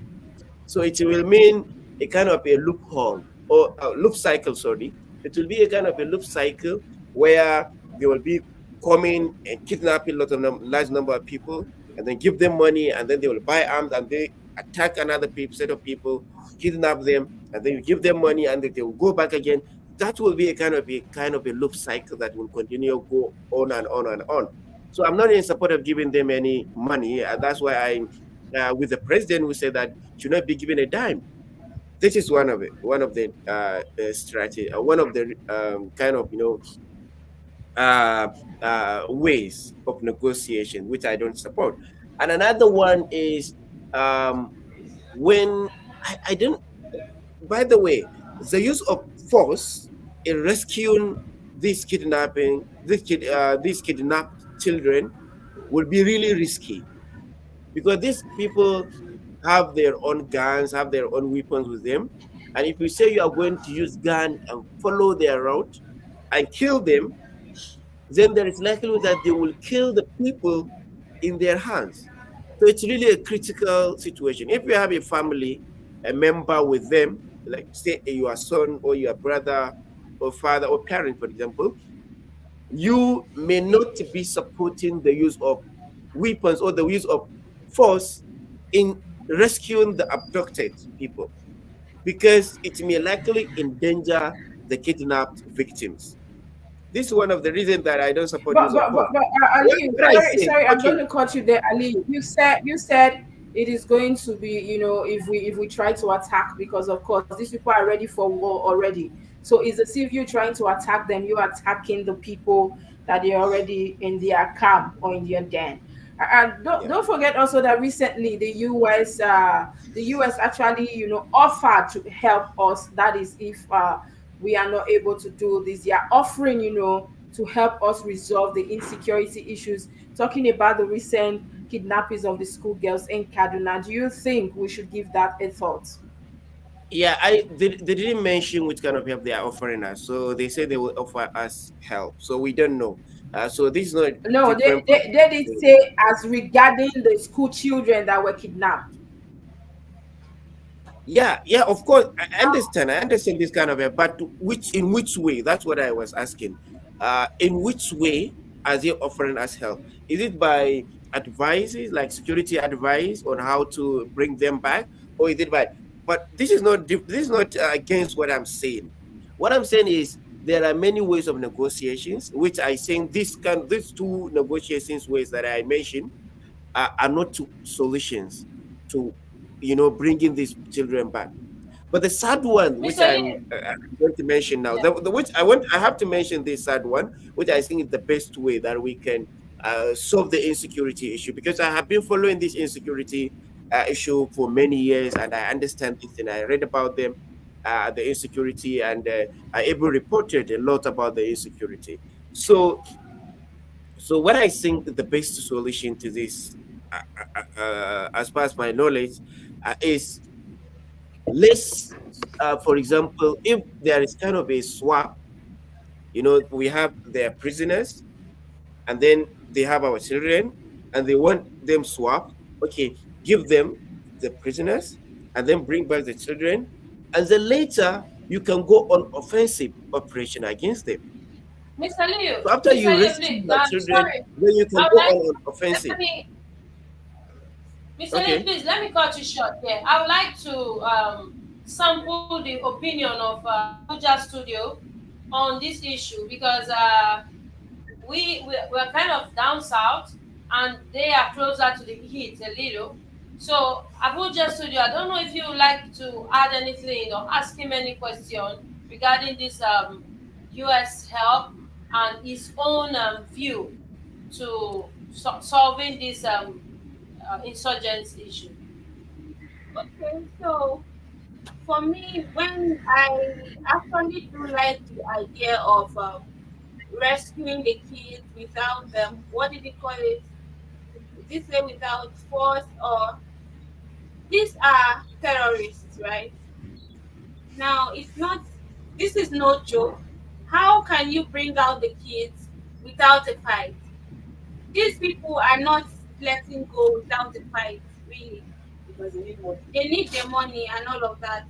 So it will mean a kind of a loophole or a loop cycle, sorry. It will be a kind of a loop cycle where they will be coming and kidnapping large number of people and then give them money and then they will buy arms and they attack another set of people, kidnap them, and then you give them money and then they will go back again. That will be a kind of a loop cycle that will continue go on and on and on. So I'm not in support of giving them any money. That's why with the president, we say that should not be given a dime. This is one of the strategy, one of the kind of ways of negotiation, which I don't support. And another one is um, when I don't. By the way, the use of force in rescuing these kidnapped children will be really risky because these people have their own guns, have their own weapons with them. And if you say you are going to use gun and follow their route and kill them, then there is likelihood that they will kill the people in their hands. So it's really a critical situation. If you have a family, a member with them, like say your son or your brother or father or parent, for example, you may not be supporting the use of weapons or the use of force in rescuing the abducted people because it may likely endanger the kidnapped victims. This is one of the reasons that I don't support use of force. Ali, What I say, sorry, I'm going okay, to cut you there, Ali. You said it is going to be, if we try to attack, because of course these people are ready for war already. So it's as if you're trying to attack them, you're attacking the people that are already in their camp or in their den. And don't, yeah. don't forget also that recently the US actually offered to help us. That is, if we are not able to do this, they are offering to help us resolve the insecurity issues. Talking about the recent kidnappings of the schoolgirls in Kaduna, do you think we should give that a thought? Yeah, they didn't mention which kind of help they are offering us. So they say they will offer us help. So we don't know. So this is not a No, different they did perspective. say as regarding the school children that were kidnapped. Yeah, yeah, of course. I understand. I understand this kind of help, but which in which way? That's what I was asking. In which way are they offering us help? Is it by advices, like security advice on how to bring them back, or is it by? But this is not against what I'm saying. What I'm saying is there are many ways of negotiations, which I think these two negotiations ways that I mentioned are not two solutions to bringing these children back. But the sad one, which Mr. I'm Lee, going to mention now, yeah. the which I have to mention this sad one, which I think is the best way that we can solve the insecurity issue, because I have been following this insecurity issue for many years, and I understand this, and I read about them, the insecurity, and I even reported a lot about the insecurity. So, what I think the best solution to this, as far as my knowledge, is let's, for example, if there is kind of a swap, we have their prisoners, and then they have our children, and they want them swapped. Okay, give them the prisoners, and then bring back the children, and then later you can go on offensive operation against them. So after you Mr. Liu, rescue please, your children, sorry. then you I can would go like, on offensive. let me, Mr. Liu, Okay. please, let me cut you short here. I would like to sample the opinion of Abuja Studio on this issue because we're kind of down south and they are closer to the heat a little. So Abuja Studio, I don't know if you would like to add anything or ask him any question regarding this US help and his own view to solving this insurgency issue. Okay, so for me, when I actually do like the idea of rescuing the kids without what did he call it? This way without force, or these are terrorists, right? Now it's not. This is no joke. How can you bring out the kids without a fight? These people are not letting go without a fight, really. because they need money. They need the money and all of that.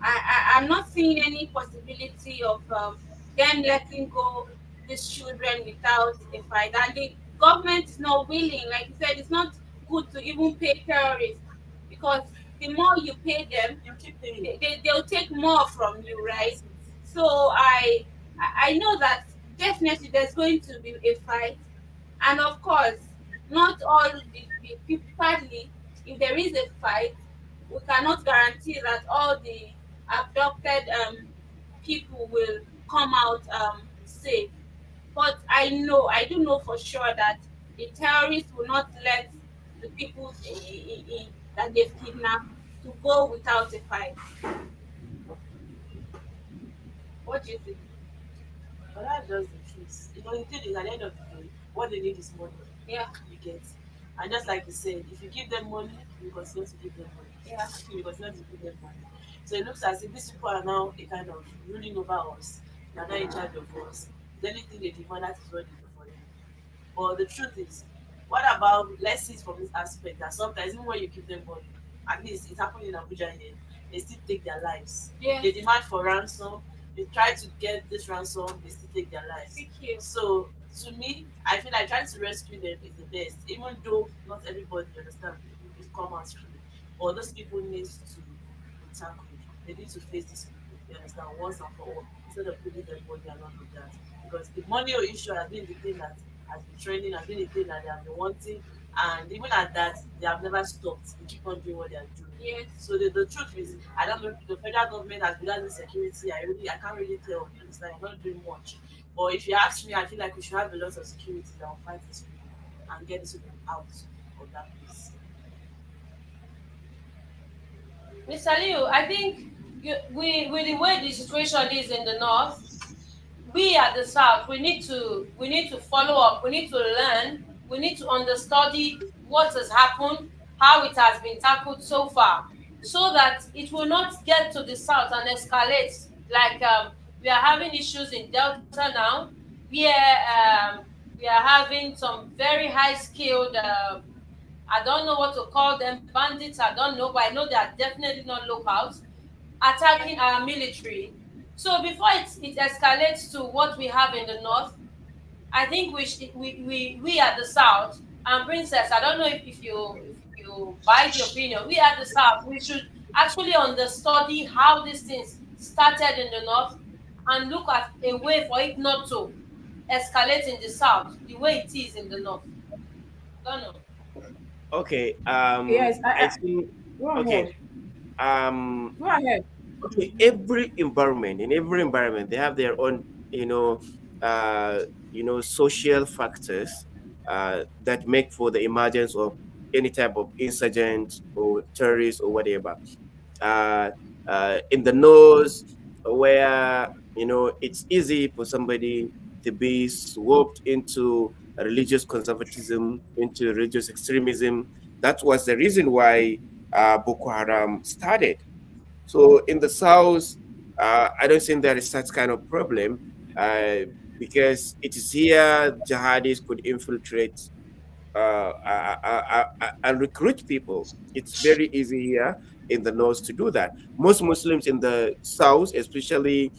I'm not seeing any possibility of them letting go these children without a fight. And the government is not willing, like you said, it's not good to even pay terrorists because the more you pay them, You keep paying. they'll take more from you, right? That's it. So I know that definitely there's going to be a fight, and of course, not all the people. Partly, if there is a fight, we cannot guarantee that all the abducted people will come out safe. But I do know for sure that the terrorists will not let the people that they've kidnapped to go without a fight. What do you think? But that's just the truth. The thing is, at the end of the day, what they need is money. Yeah, You get. And just like you said, if you give them money, you continue to give them money. yeah. You continue to give them money. So it looks as if these people are now a kind of ruling over us. They are not in charge of us. Anything they demand, that is what they do for them. But the truth is, what about, let's see it from this aspect that sometimes even when you give them money, at least it's happening in Abuja here, they still take their lives. Yeah. They demand for ransom, they try to get this ransom, they still take their lives. Thank you. So to me, I feel like trying to rescue them is the best, even though not everybody understand will come out free. But those people need to be tackled. They need to face these people, you understand, once and for all, instead of putting them body and all of that. Because the money issue has been the thing that has been trending, has been the thing that they have been wanting, and even at that, they have never stopped. They keep on doing what they are doing. Yes. So the truth is, I don't know, the federal government has been having security. I can't really tell. You understand? I'm not doing much. But if you ask me, I feel like we should have a lot of security that will fight these people and get these people out of that place. Mr. Liu, I think with the way the situation is in the north, we at the south, we need to follow up, we need to learn, we need to understudy what has happened, how it has been tackled so far. so that it will not get to the south and escalate. Like we are having issues in Delta now, where we are having some very high skilled, I don't know what to call them, bandits, I don't know, but I know they are definitely not locals, attacking our military. So before it escalates to what we have in the north, I think we at the south, and Princess, I don't know if you buy the opinion, we at the south, we should actually understudy how these things started in the north and look at a way for it not to escalate in the south the way it is in the north. Don't know. Okay. Yes, I think. go Okay. ahead. Um. Go ahead. Okay. In every environment, they have their own, uh, social factors, that make for the emergence of any type of insurgent or terrorist or whatever. uh, in the nose, where it's easy for somebody to be swapped into religious conservatism, into religious extremism. That was the reason why Boko Haram started. So in the south, I don't think there is such kind of problem, uh, because it is here jihadis could infiltrate, and recruit people. It's very easy here in the north to do that. Most Muslims in the south, especially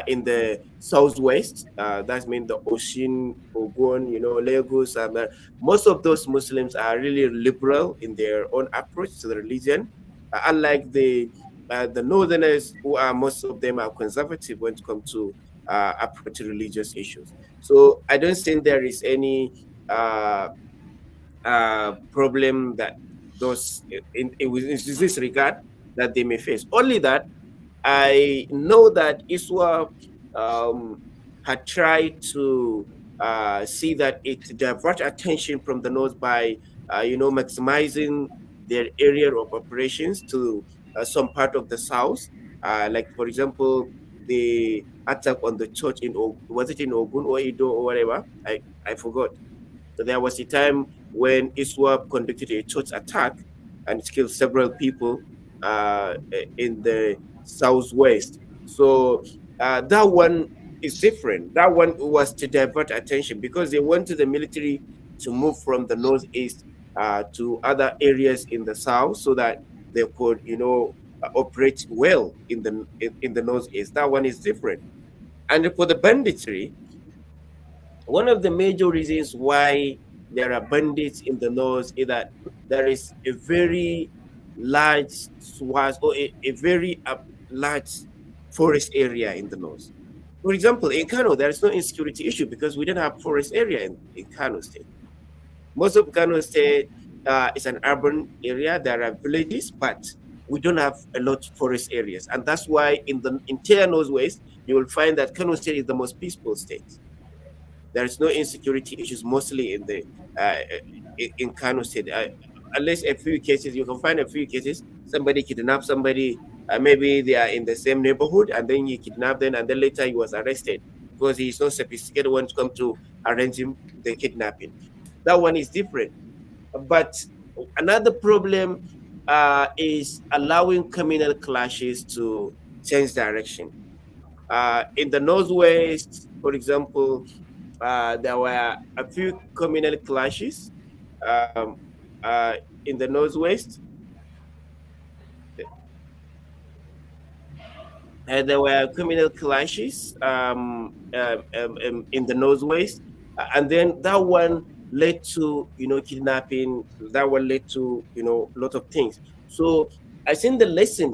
in the southwest, that means the Ocean, Ogun, Lagos, most of those Muslims are really liberal in their own approach to the religion, unlike the northerners, who are most of them are conservative when it comes to approach to religious issues. So I don't think there is any uh, problem that those in this regard that they may face. Only that I know that ISWA um, had tried to see that it divert attention from the north by maximizing their area of operations to some part of the south. Like for example, the attack on the church in was it in Ogun or Ido or whatever? I forgot. There was a time when ISWAP conducted a church attack and it killed several people in the southwest. So that one is different. That one was to divert attention because they wanted the military to move from the northeast to other areas in the south so that they could, operate well in the northeast. That one is different. And for the banditry, one of the major reasons why there are bandits in the north is that there is a very large swath or a very large forest area in the north. For example, in Kano, there is no insecurity issue because we don't have forest area in Kano State. Most of Kano State is an urban area. There are villages, but we don't have a lot of forest areas. And that's why in the entire northwest, you will find that Kano State is the most peaceful state. There is no insecurity issues mostly in the in Kano State. Unless a few cases, you can find a few cases. Somebody kidnapped somebody. Maybe they are in the same neighborhood, and then you kidnap them, and then later he was arrested because he is not sophisticated when it comes to arranging the kidnapping. That one is different. But another problem is allowing communal clashes to change direction. In the northwest, for example, there were a few communal clashes um, uh, in the northwest. There were communal clashes in the northwest, and then that one led to kidnapping. That one led to a lot of things. So I think the lesson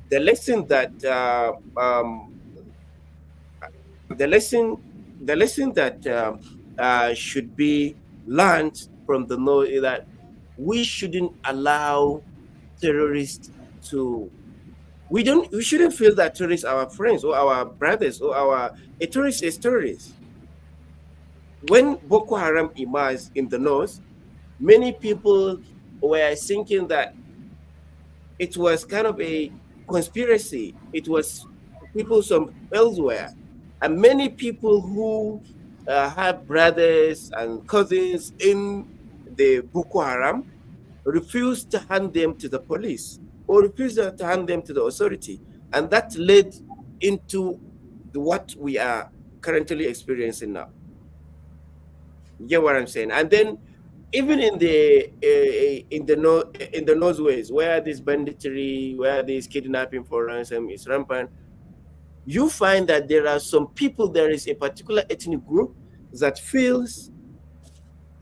that the lesson the lesson that should be learned from the north is that we shouldn't allow terrorists to we shouldn't feel that terrorists are our friends or our brothers or our a terrorist is terrorist. When Boko Haram emerged in the north, many people were thinking that it was kind of a conspiracy. It was people from elsewhere. And many people who have brothers and cousins in the Boko Haram refused to hand them to the police. or refused to hand them to the authority. And that led into what we are currently experiencing now. You get what I'm saying? And then even in the northwest, where this banditry, where this kidnapping for ransom is rampant, you find that there are some people, there is a particular ethnic group that feels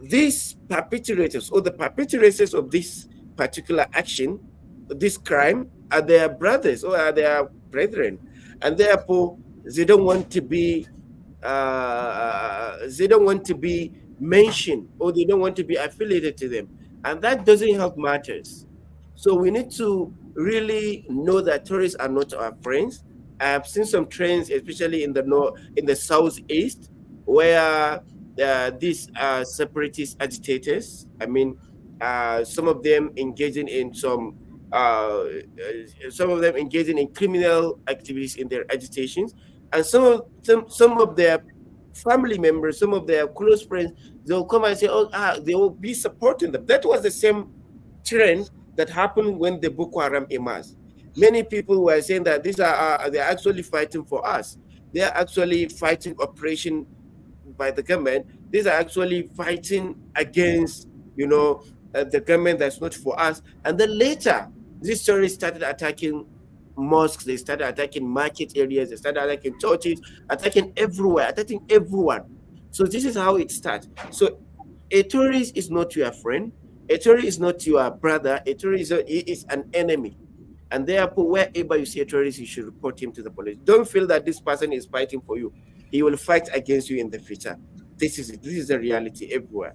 these perpetrators or the perpetrators of this particular action, this crime, are their brothers or are their brethren, and therefore they don't want to be they don't want to be mentioned, or they don't want to be affiliated to them, and that doesn't help matters. So we need to really know that tourists are not our friends. I have seen some trends, especially in the north, in the southeast, where these separatist agitators, I mean, some of them engaging in some of them engaging in criminal activities in their agitations, and some of their family members, some of their close friends, they'll come and say, "Oh, they will be supporting them." That was the same trend that happened when the Boko Haram emerged. Many people were saying that these are they're actually fighting for us. They are actually fighting operation by the government. These are actually fighting against, the government that's not for us. And then later, these terrorists started attacking mosques. They started attacking market areas. They started attacking churches, attacking everywhere, attacking everyone. So this is how it starts. So a terrorist is not your friend. A terrorist is not your brother. A terrorist is an enemy. And therefore, wherever you see a terrorist, you should report him to the police. Don't feel that this person is fighting for you. He will fight against you in the future. This is it. This is the reality everywhere.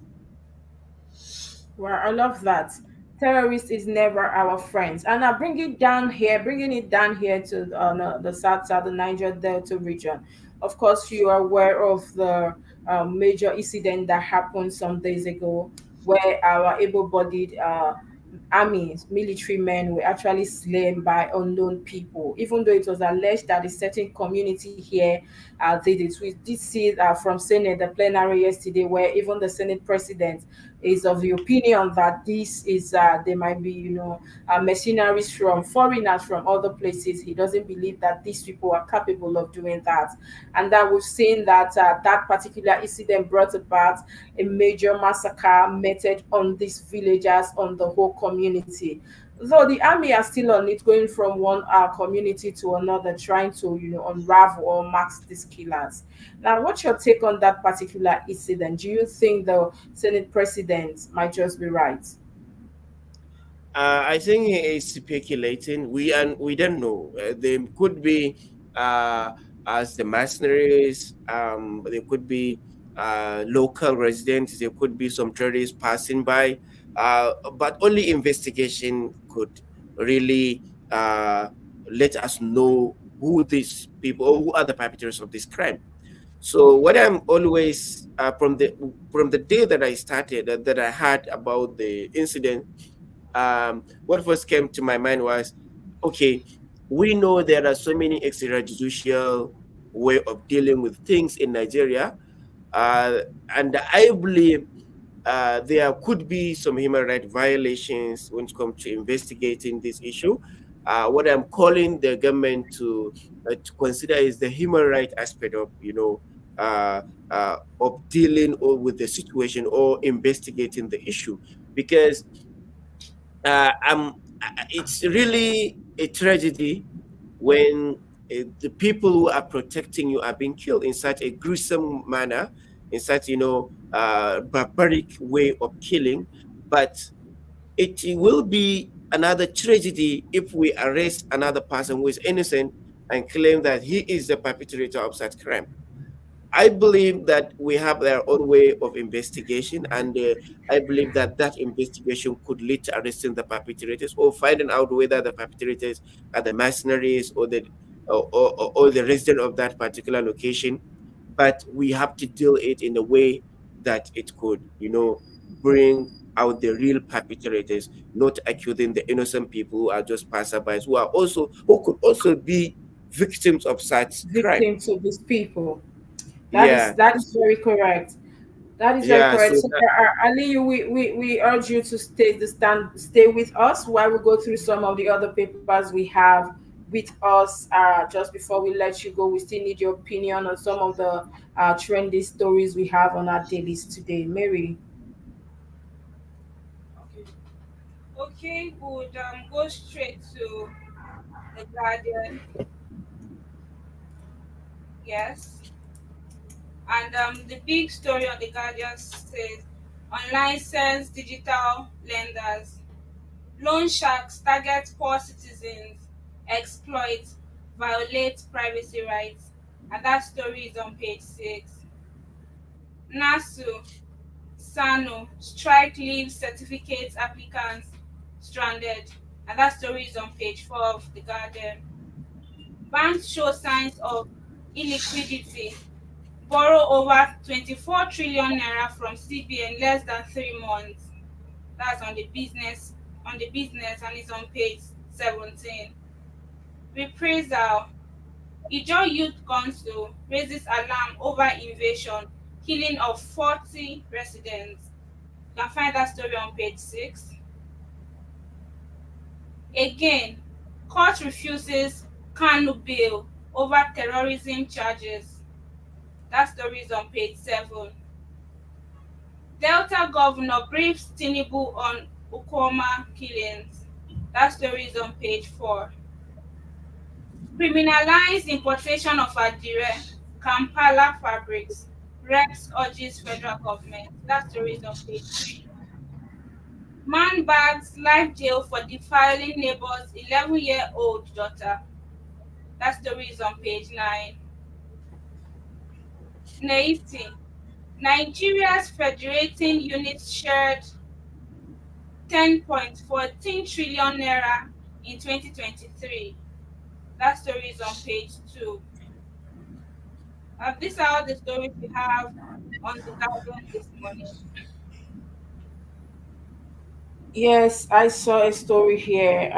Well, I love that. Terrorist is never our friends. And I bringing it down here to the southern Niger Delta region. Of course, you are aware of the major incident that happened some days ago, where our able-bodied armies, military men were actually slain by unknown people, even though it was alleged that a certain community here did it. We did see it from Senate, the plenary yesterday, where even the Senate president is of the opinion that this is, they might be, mercenaries from foreigners from other places. He doesn't believe that these people are capable of doing that. And that we've seen that that particular incident brought about a major massacre meted on these villagers, on the whole community. Though the army are still on it, going from one community to another, trying to unravel or mask these killers. Now, what's your take on that particular incident? Do you think the Senate president might just be right? I think he is speculating. We don't know. There could be as the mercenaries. There could be local residents. There could be some tourists passing by. But only investigation could really let us know who these people, or who are the perpetrators of this crime. So what I'm always from the day that I started, that I heard about the incident, what first came to my mind was, okay, we know there are so many extrajudicial way of dealing with things in Nigeria, uh, and I believe there could be some human rights violations when it comes to investigating this issue. What I'm calling the government to consider is the human rights aspect of of dealing or with the situation or investigating the issue, because it's really a tragedy when the people who are protecting you are being killed in such a gruesome manner, in such barbaric way of killing. But it will be another tragedy if we arrest another person who is innocent and claim that he is the perpetrator of such crime. I believe that we have their own way of investigation, and I believe that that investigation could lead to arresting the perpetrators or finding out whether the perpetrators are the mercenaries or or the resident of that particular location. But we have to deal it in a way that it could, bring out the real perpetrators, not accusing the innocent people who are just passerbys, who could also be victims of such crime. Victim to these people. That is Yeah. that is very correct. That is very Yeah, correct. so So, that, Ali, we urge you to stay with us while we go through some of the other papers we have with us. Just before we let you go, we still need your opinion on some of the trendy stories we have on our dailies today. Mary. Okay. Okay, we would go straight to the Guardian. Yes. And the big story on the Guardian says unlicensed digital lenders, loan sharks target poor citizens, exploit, violate privacy rights. And that story is on page 6. NASU, SANO, strike leaves certificate applicants stranded. And that story is on page 4 of the Guardian. Banks show signs of illiquidity, borrow over 24 trillion naira from CBN less than 3 months. That's on the business and it's on page 17. Reprisal. Ijaw Youth Council raises alarm over invasion, killing of 40 residents. You can find that story on page 6. Again, court refuses Kanu bail over terrorism charges. That story is on page 7. Delta governor briefs Tinubu on Ukoma killings. That story is on page 4. Criminalize importation of Adire, Kampala fabrics. Reps urges federal government. That story is on page 3. Man bags life jail for defiling neighbor's 11-year-old daughter. That story is on page 9. Neiti. Nigeria's federating units shared 10.14 trillion naira in 2023. That story is on page 2. These are all the stories we have on the Guardian this morning. Yes, I saw a story here.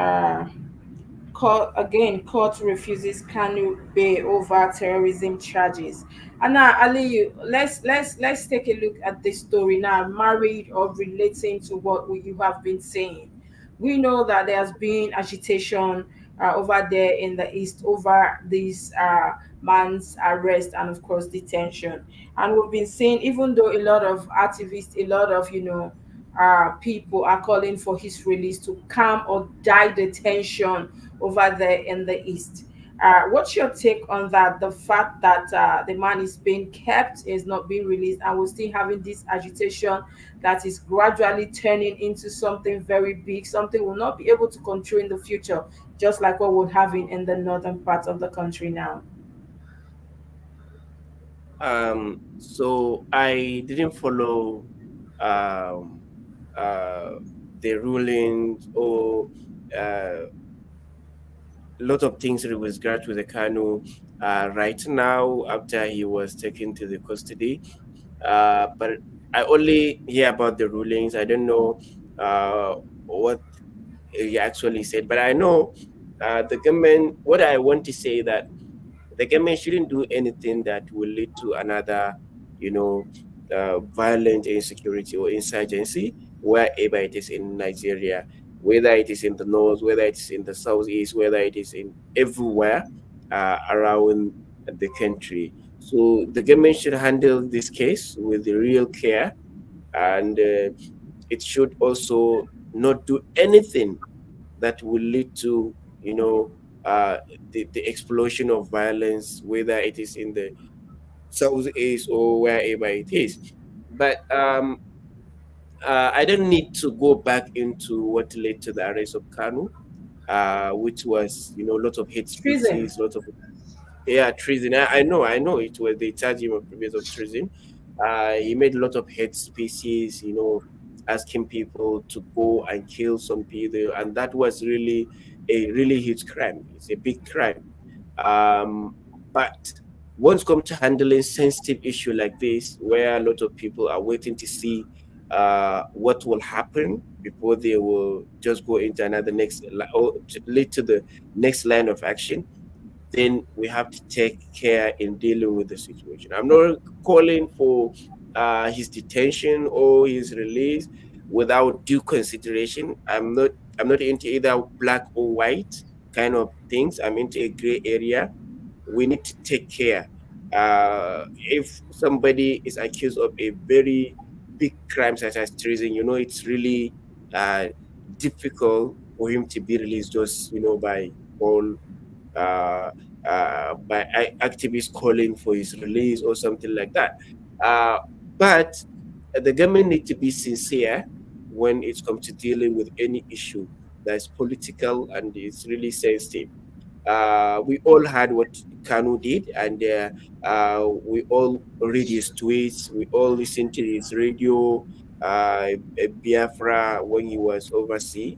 Court refuses Kanu bail over terrorism charges. And now, Ali, let's take a look at this story now, married or relating to what you have been saying. We know that there has been agitation over there in the east over this man's arrest and of course detention. And we've been seeing, even though a lot of activists, a lot of people are calling for his release to calm or die the tension over there in the east. What's your take on that? The fact that the man is being kept, is not being released, and we're still having this agitation that is gradually turning into something very big, something we'll not be able to control in the future, just like what we're having in the northern part of the country now. so I didn't follow um, uh, the rulings or a lot of things with regard to the Kanu right now after he was taken to the custody. But I only hear about the rulings. I don't know what he actually said, but I know the government. What I want to say that the government shouldn't do anything that will lead to another, you know, violent insecurity or insurgency wherever it is in Nigeria, whether it is in the north, whether it is in the southeast, whether it is in everywhere around the country. So the government should handle this case with the real care, and it should also not do anything that will lead to, you know, the explosion of violence, whether it is in the southeast or wherever it is. But I don't need to go back into what led to the arrest of Kanu, which was, you know, a lot of hate Treason. speeches, a lot of, yeah, treason. I know it was, they charged him of previous of treason. He made a lot of hate speeches, you know, asking people to go and kill some people, and that was really a really huge crime. It's a big crime. Um, but once come to handling sensitive issue like this, where a lot of people are waiting to see what will happen before they will just go into another or to lead to the next line of action, then we have to take care in dealing with the situation. I'm not calling for his detention or his release without due consideration. I'm not into either black or white kind of things. I'm into a gray area. We need to take care. If somebody is accused of a very big crime such as treason, it's really uh, difficult for him to be released just by all activists calling for his release or something like that. Uh, but the government need to be sincere when it comes to dealing with any issue that's political and it's really sensitive. We all had what Kanu did, and we all read his tweets. We all listened to his radio. Biafra when he was overseas,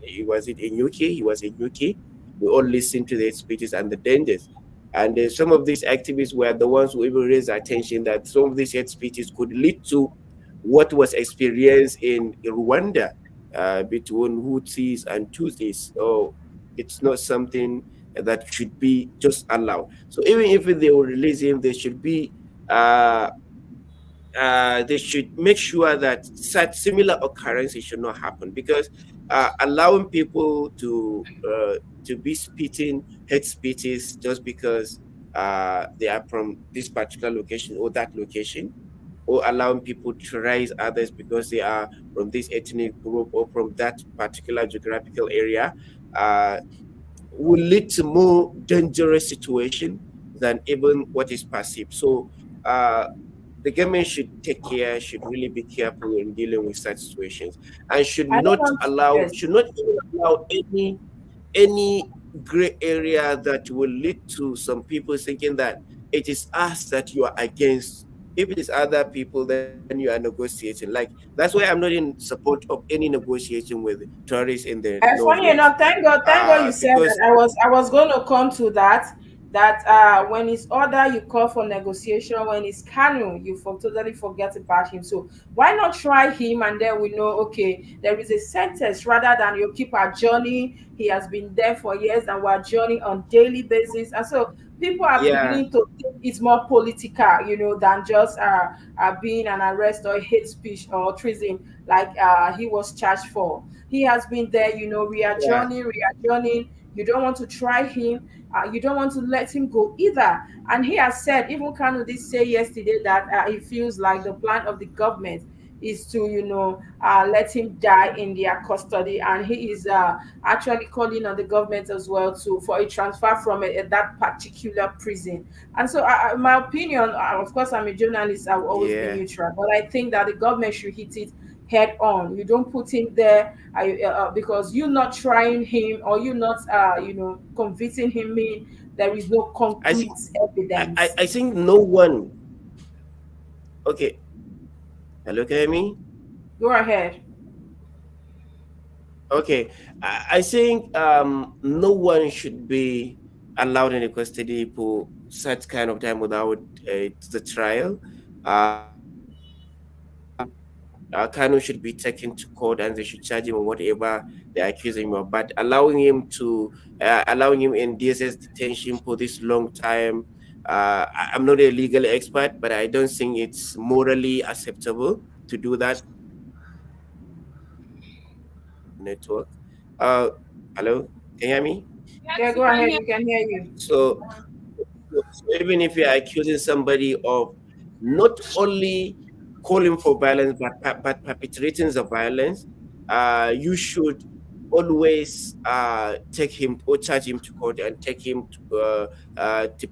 he was it in UK. He was in UK. We all listened to their speeches and the dangers. And some of these activists were the ones who even raised attention that some of these hate speeches could lead to what was experienced in Rwanda between Houthis and Tutsis. So it's not something that should be just allowed. So even if they will release him, uh, they should make sure that such similar occurrences should not happen, because allowing people to be spitting hate speeches just because they are from this particular location or that location, or allowing people to raise others because they are from this ethnic group or from that particular geographical area, uh, will lead to more dangerous situation than even what is perceived. So uh, the government should take care, should really be careful in dealing with such situations, and I don't want to, yes. should not even allow any gray area that will lead to some people thinking that it is us that you are against. If it is other people, then you are negotiating. Like, that's why I'm not in support of any negotiation with tourists in the Funny northwest. enough, thank God you said Because that. I was going to come to that. That when it's order, you call for negotiation. When it's Kanu, you totally forget about him. So why not try him, and then we know, okay, there is a sentence rather than you keep adjourning. He has been there for years, and we're adjourning on daily basis, and so people are yeah, beginning to think it's more political, than just being an arrest or hate speech or treason, like he was charged for. He has been there, yeah, readjourning. You don't want to try him. You don't want to let him go either. And he has said, even Kanu did say yesterday that he feels like the plan of the government is to, let him die in their custody. And he is actually calling on the government as well to for a transfer from that particular prison. And so, my opinion, of course, I'm a journalist. I've always been yeah. neutral, but I think that the government should hit it head on. You don't put him there because you not trying him or you not convicting him mean there is no I concrete think evidence. I think no one. Okay, hello, can you hear me? Go ahead. Okay, I think no one should be allowed in the custody for such kind of time without the trial. Kanu should be taken to court and they should charge him on whatever they accuse him of. But allowing him in DSS detention for this long time, I'm not a legal expert, but I don't think it's morally acceptable to do that network. Uh, Hello, can you hear me? Yeah, Yes, go we can ahead. hear. We can hear you. So even if you're accusing somebody of not only calling for violence but perpetrating the violence, you should always take him or charge him to court and take him to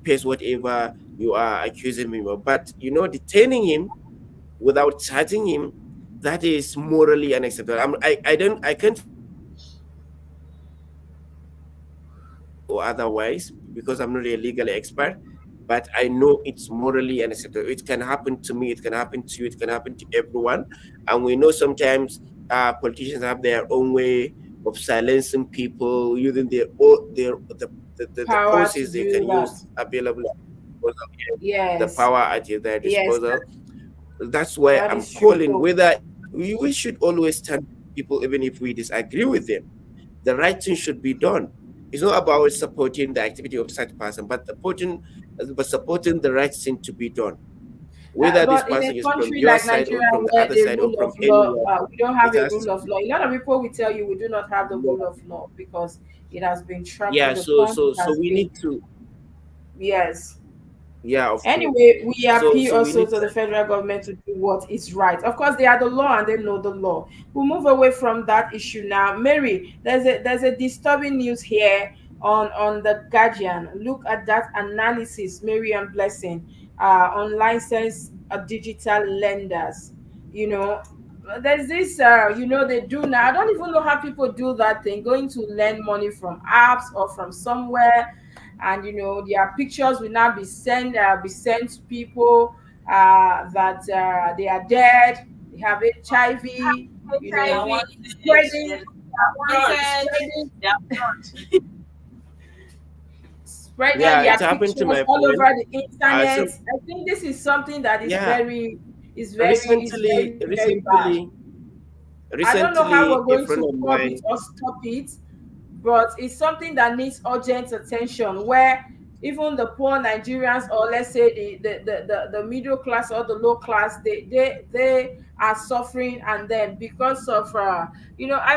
face whatever you are accusing him of. But detaining him without charging him, that is morally unacceptable. I can't or otherwise because I'm not a legal expert, but I know it's morally unacceptable. It can happen to me, it can happen to you, it can happen to everyone. And we know sometimes politicians have their own way of silencing people using the Power to forces they do can that. use available at their disposal, the Yes. power at their Yes, disposal. That's why that I'm is true. calling So whether we should always stand with people even if we disagree with them. The right thing should be done. It's not about supporting the activity of such person, but supporting the right thing to be done. whether this But in a person is from country your like side or Nigeria, from the where other the side or rule from of law, anywhere, we don't have it a has rule to of be. law. A lot of people will tell you we do not have the Yeah, rule of law because it has been yeah. trampled So upon. so It so has we been, need to. yes. Yeah, of course. Anyway, we appeal So we also need to to. the federal government to do what is right. Of course, they are the law and they know the law. We'll move away from that issue now. Mary, there's a disturbing news here on the Guardian. Look at that analysis, Mary and Blessing, on licensed digital lenders. You know, there's this they do now. I don't even know how people do that thing, going to lend money from apps or from somewhere, and their pictures will now be sent to people that they are dead, they have HIV, They are HIV, wanted. spreading They are fraud. wanted. spreading They are fraud. spreading Yeah, their it happened to pictures my all friend. over the internet. So I think this is something that is yeah, very recently, very bad. recently, I don't know how recently, we're a going friend to of curb it mine. or stop it, but it's something that needs urgent attention, where even the poor Nigerians, or let's say the middle class or the low class, they are suffering. And then because of I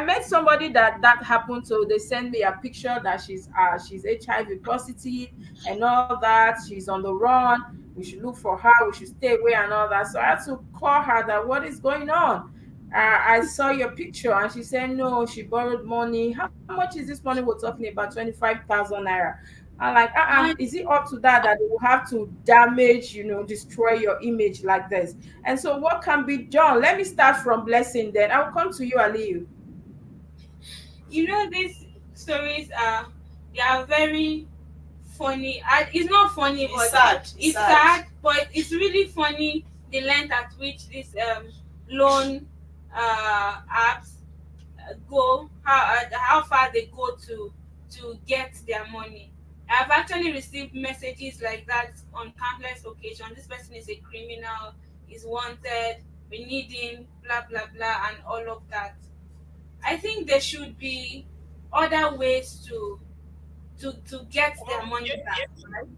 met somebody that happened to. They sent me a picture that she's HIV positive and all that. She's on the run. We should look for her. We should stay away and all that. So I had to call her that what is going on. I saw your picture, and she said no, she borrowed money. How much is this money we're talking about? 25,000 naira. I'm like, And is it up to that they will have to damage, destroy your image like this? And so, what can be done? Let me start from Blessing, then I'll come to you, Aliyu. these stories are very funny. It's not funny, It's but sad. It's it's sad. sad. But it's really funny the length at which these loan apps go, how far they go to get their money. I've actually received messages like that on countless occasions. This person is a criminal, is wanted, we need him, blah blah blah, and all of that. I think there should be other ways to get their money back, right?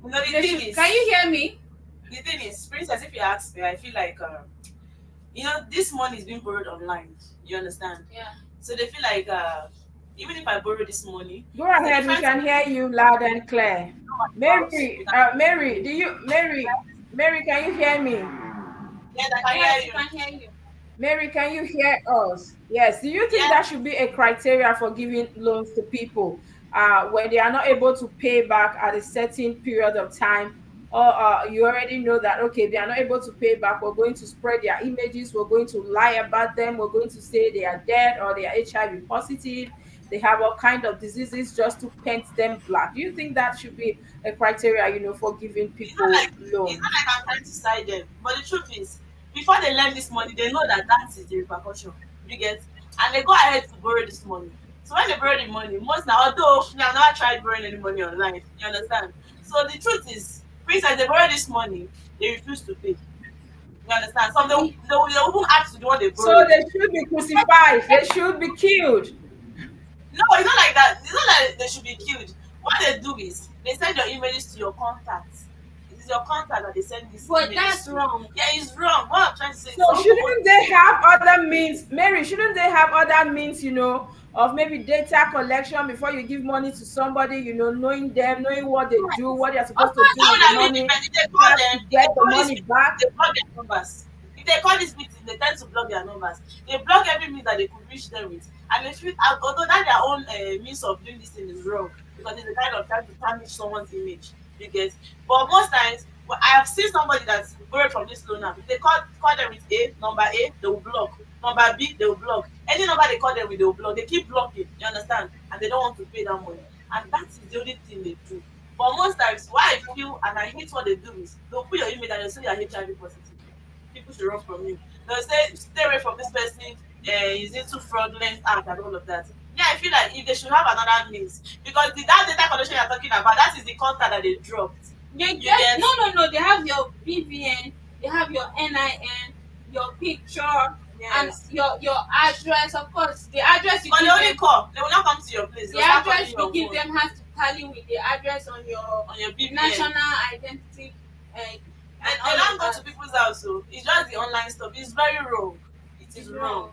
You know, the They thing should. is, Can you hear me? the thing is, Princess, if you ask me, I feel like, this money is being borrowed online. You understand? Yeah. So they feel like, even if I borrow this money, Go it's a ahead, we different thing can hear you loud and clear. to my house. Mary, You can, Mary, can you hear me? yes, I can Yes, hear we you. can hear you. Mary, can you hear us? Yes. Do you think Yeah, that should be a criteria for giving loans to people when they are not able to pay back at a certain period of time? Or you already know that, okay, they are not able to pay back, we're going to spread their images, we're going to lie about them, we're going to say they are dead or they are HIV positive, they have all kind of diseases, just to paint them black. Do you think that should be a criteria, for giving people it's not loans? like I'm trying to side them, but the truth is, before they lend this money, they know that that is the repercussion. You get, and they go ahead to borrow this money. So when they borrow the money, most now, although me, I've never tried borrowing any money online. You understand? So the truth is, Princess, they borrow this money, they refuse to pay. You understand? Some they will even ask to the one they So borrowed. they should be crucified, they should be killed. No, it's not like that. It's not like they should be killed. What they do is they send your images to your contacts. It is your contact that they send these But images that's to. wrong. Yeah, it's wrong. What I'm trying to say is So some people. shouldn't they have other means, Mary? Shouldn't they have other means, of maybe data collection before you give money to somebody? Knowing them, knowing what they do, what they're Of supposed to course, do That with one the I mean money, depends. If they so call as them, to if get they the call this money meeting, back. they block their numbers. If they call this meeting, they tend to block their numbers. They block every means that they could reach them with. And they feel, although that their own means of doing this thing is wrong, because it's a kind of trying to tarnish someone's image. You get. But most times, well, I have seen somebody that's borrowed from this loan app. If they call them with number A, they will block. Number B, they will block. Any number they call them with, they will block. They keep blocking. You understand? And they don't want to pay that money. And that is the only thing they do. But most times, why I feel and I hate what they do is they'll put your image and they'll say you're HIV positive. People should run from you. They'll say stay away from this person. He's into fraudulent act and all of that. Yeah, I feel like if they should have another means, because that data collection you're talking about, that is the contact that they dropped. they You get get. no. They have your BVN, they have your NIN, your picture, and Yes. your address. Of course, the address you But they give only them, call. They will not come to your place. the They'll start calling address you we on give phone, them has to tally with the address on your on your BPN. national identity uh, And they don't go to people's house, so it's just the online stuff. It's very wrong. It is It's wrong. wrong.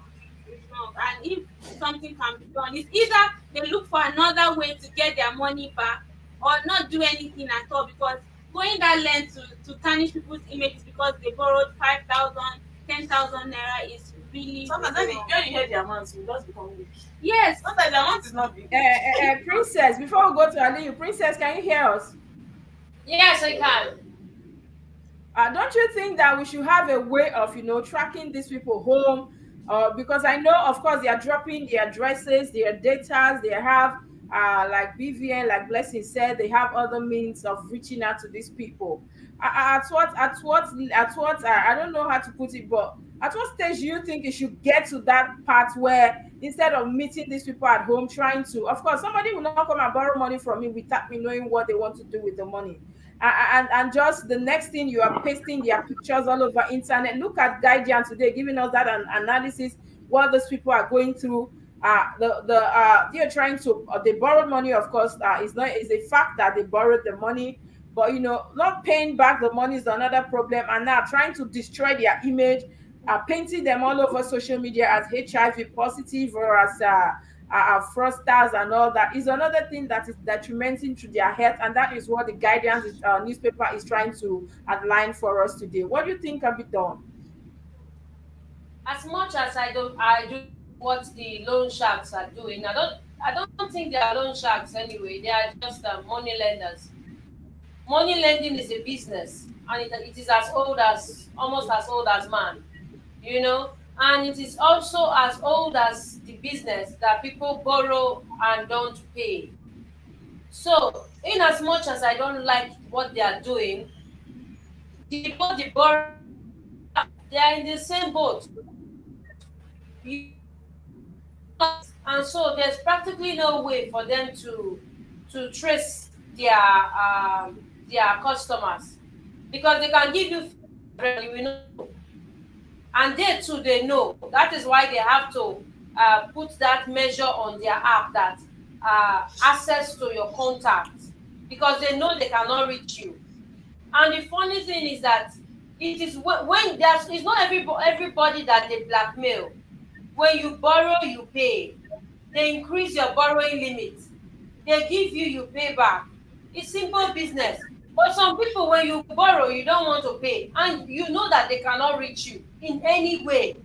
It's wrong. And if something can be done, it's either they look for another way to get their money back or not do anything at all, because going that length to tarnish people's images because they borrowed 5,000, 10,000 naira is really, Sometimes really when wrong. you hear the amount, you just become weak. Yes. Sometimes the amount is not big. Princess, before we go to Aliyu, Princess, can you hear us? Yes, I can. Don't you think that we should have a way of, tracking these people home? Because I know, of course, they are dropping their addresses, their datas, they have, like BVN, like Blessing said, they have other means of reaching out to these people. I don't know how to put it, but at what stage do you think it should get to that part where instead of meeting these people at home, trying to, of course, somebody will not come and borrow money from me without me knowing what they want to do with the money, and just the next thing you are pasting their pictures all over internet. Look at Guardian today giving us that analysis what those people are going through. They're trying to, they borrowed money, of course. It's a fact that they borrowed the money, but not paying back the money is another problem, and now trying to destroy their image, painting them all over social media as HIV positive or as fraudsters and all that is another thing that is detrimenting to their health, and that is what the Guardian newspaper is trying to outline for us today. What do you think can be done? As much as I do what the loan sharks are doing. I don't think they are loan sharks anyway. They are just money lenders. Money lending is a business, and it is as old as, almost as old as man, you know. And it is also as old as the business that people borrow and don't pay. So, in as much as I don't like what they are doing, both the borrower and the lender, they are in the same boat. You and so there's practically no way for them to trace their customers, because they can give you fake address, you will not know. And they too, they know. That is why they have to put that measure on their app, that access to your contacts, because they know they cannot reach you. And the funny thing is that it is when there's, it's not everybody that they blackmail. When you borrow, you pay. They increase your borrowing limit. They give you, you pay back. It's simple business. But some people, when you borrow, you don't want to pay, and you know that they cannot reach you in any way.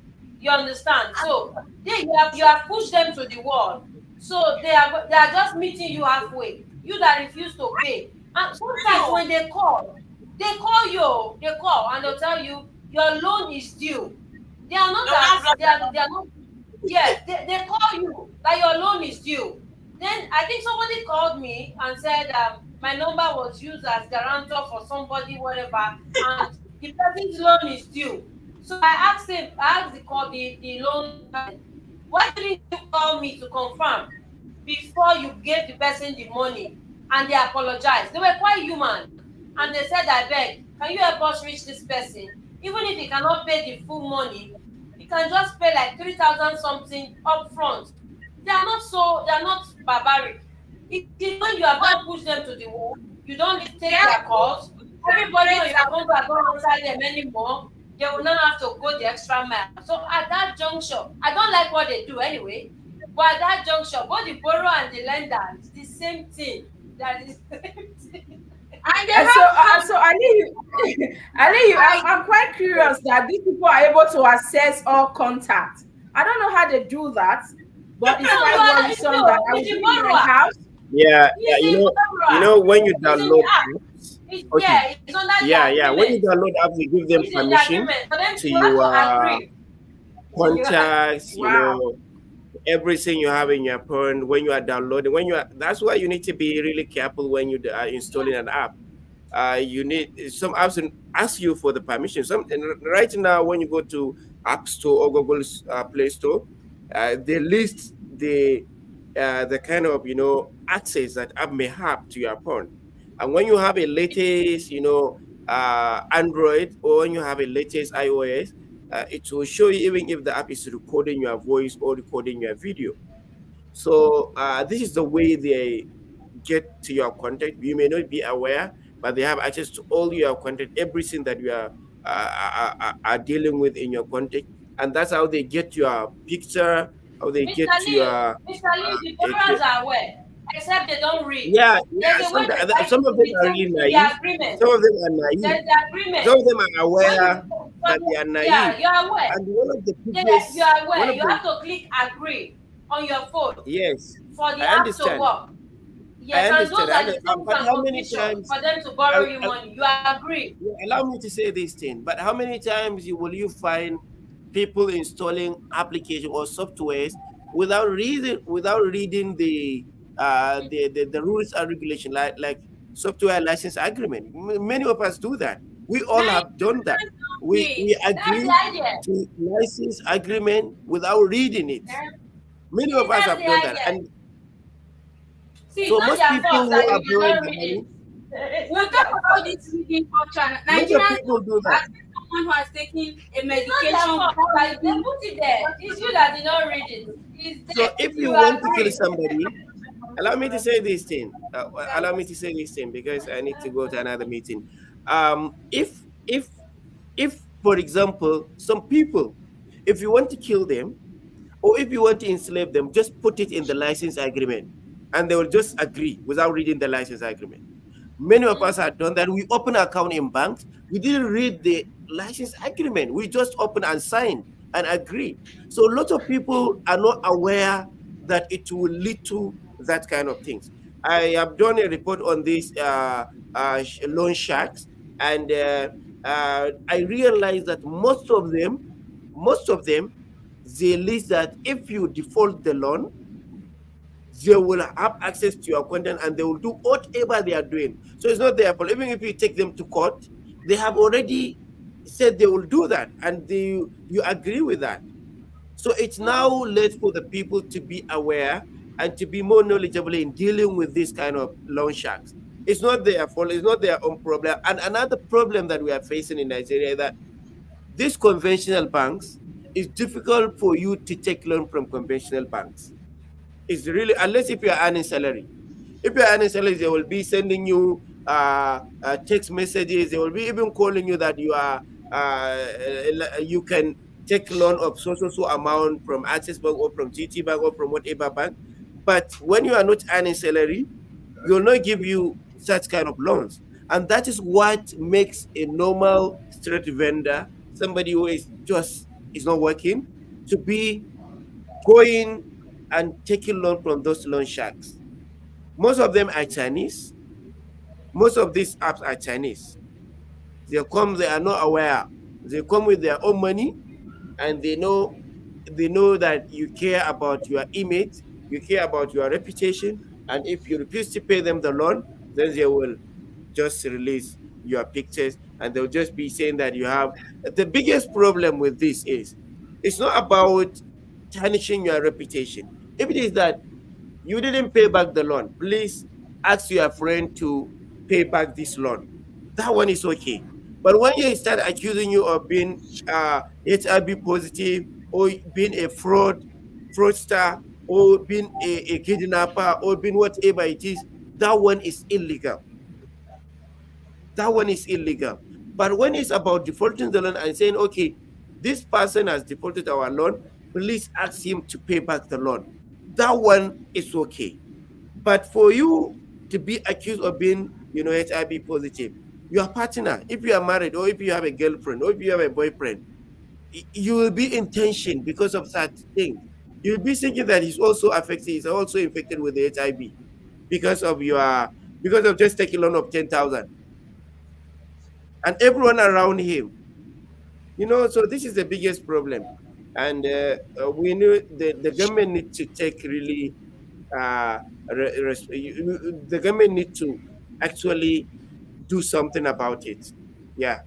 You understand? So you have pushed them to the wall. So they are just meeting you halfway. You that refuse to pay. And sometimes when they call you, they call and they'll tell you your loan is due. They are not that they are not, yes, they call you that your loan is due. Then I think somebody called me and said my number was used as guarantor for somebody, whatever, and the person's loan is due. So I asked the loan person, why didn't you call me to confirm before you gave the person the money? And they apologized. They were quite human. And they said, I beg, can you help us reach this person? Even if he cannot pay the full money, he can just pay like 3,000 something upfront. They are not barbaric. It is when you have not pushed them to the wall, you don't take their calls. Everybody on your phone are not answer them anymore. They will not have to go the extra mile. So at that juncture, I don't like what they do anyway. But at that juncture, both the borrower and the lender, it's the same thing. That is the same thing. And they And so have Ali, Ali, I I'm quite curious that these people are able to access all contact. I don't know how they do that, but it's no, quite but worrisome that I will it's be the in my borrower. house. Yeah, yeah. He's the When you It's in the download app. apps, It's, okay, yeah, it's under the yeah. When you agreement. download apps, you give them It's in the permission agreement. For them, to you have your to agree. You have, contacts. Wow. Everything you have in your phone when you are downloading. That's why you need to be really careful when you are installing an app. You need some apps and ask you for the permission. Right now, when you go to App Store or Google's Play Store, they list the kind of access that app may have to your phone. And when you have a latest Android, or when you have a latest iOS, it will show you even if the app is recording your voice or recording your video. So this is the way they get to your contact. You may not be aware, but they have access to all your content, everything that you are dealing with in your content, and that's how they get your picture, how they Mr. get Lee, your Mr. Lee, the borrowers are aware, except they don't read. yeah, There's yeah. a way they write Some it of in them the are term really in naive. the agreement. Some of them are naive. There's the Some agreement. of them are When you aware that they are yeah, naive. you're aware. And one of the Yeah, you biggest, are one aware. of You the have to click agree on your phone yes, for the I app to understand. work. Yes, and those are the terms But and how many conditions times? for them to borrow you money. You agree. Yeah, allow me to say this thing. But how many times will you find people installing application or softwares without reading the rules and regulation, like software license agreement? Many of us do that. We all have done that. Nigerians don't We read. That's the agree idea. to license agreement without reading it. Many of See, us that's have the done that, idea. and See, it's so not most their people fault who that are you did borrowing not the read it. money, It's We'll not talk their about fault. this reading culture. most of Nigerians people don't do read. that. As someone who has taken a It's not their medication fault without that they reading put it there. It's you that did not read it. It's So there. if you You want to kill agree. somebody, allow me to say this thing. Allow me to say this thing because I need to go to another meeting. If for example some people, if you want to kill them or if you want to enslave them, just put it in the license agreement, and they will just agree without reading the license agreement. Many of us have done that. We open an account in banks. We didn't read the license agreement. We just open and sign and agree. So a lot of people are not aware that it will lead to that kind of things. I have done a report on these loan sharks, and I realized that most of them, they list that if you default the loan, they will have access to your content and they will do whatever they are doing. So it's not their fault. Even if you take them to court, they have already said they will do that, and you agree with that. So it's now left for the people to be aware and to be more knowledgeable in dealing with this kind of loan sharks. It's not their fault. It's not their own problem. And another problem that we are facing in Nigeria is that these conventional banks, it's difficult for you to take loan from conventional banks. It's really, unless if you are earning salary. If you are earning salary, they will be sending you text messages. They will be even calling you that you can take loan of so amount from Access Bank or from GT Bank or from whatever bank. But when you are not earning salary, they will not give you such kind of loans. And that is what makes a normal street vendor, somebody who is not working, to be going and taking loan from those loan sharks. Most of them are Chinese. Most of these apps are Chinese. They come, they are not aware. They come with their own money, and they know that you care about your image, you care about your reputation, and if you refuse to pay them the loan, then they will just release your pictures, and they'll just be saying that you have. The biggest problem with this is it's not about tarnishing your reputation. If it is that you didn't pay back the loan, please ask your friend to pay back this loan. That one is okay. But when you start accusing you of being HIV positive, or being a fraudster, or being a kidnapper, or being whatever it is, that one is illegal. That one is illegal. But when it's about defaulting the loan and saying, okay, this person has defaulted our loan, please ask him to pay back the loan. That one is okay. But for you to be accused of being, HIV positive, your partner, if you are married, or if you have a girlfriend, or if you have a boyfriend, you will be in tension because of such things. You'll be thinking that he's also infected with the HIV because of just taking loan of 10,000, and everyone around him. So this is the biggest problem, and we knew the government need to take really the government need to actually do something about it. Yeah,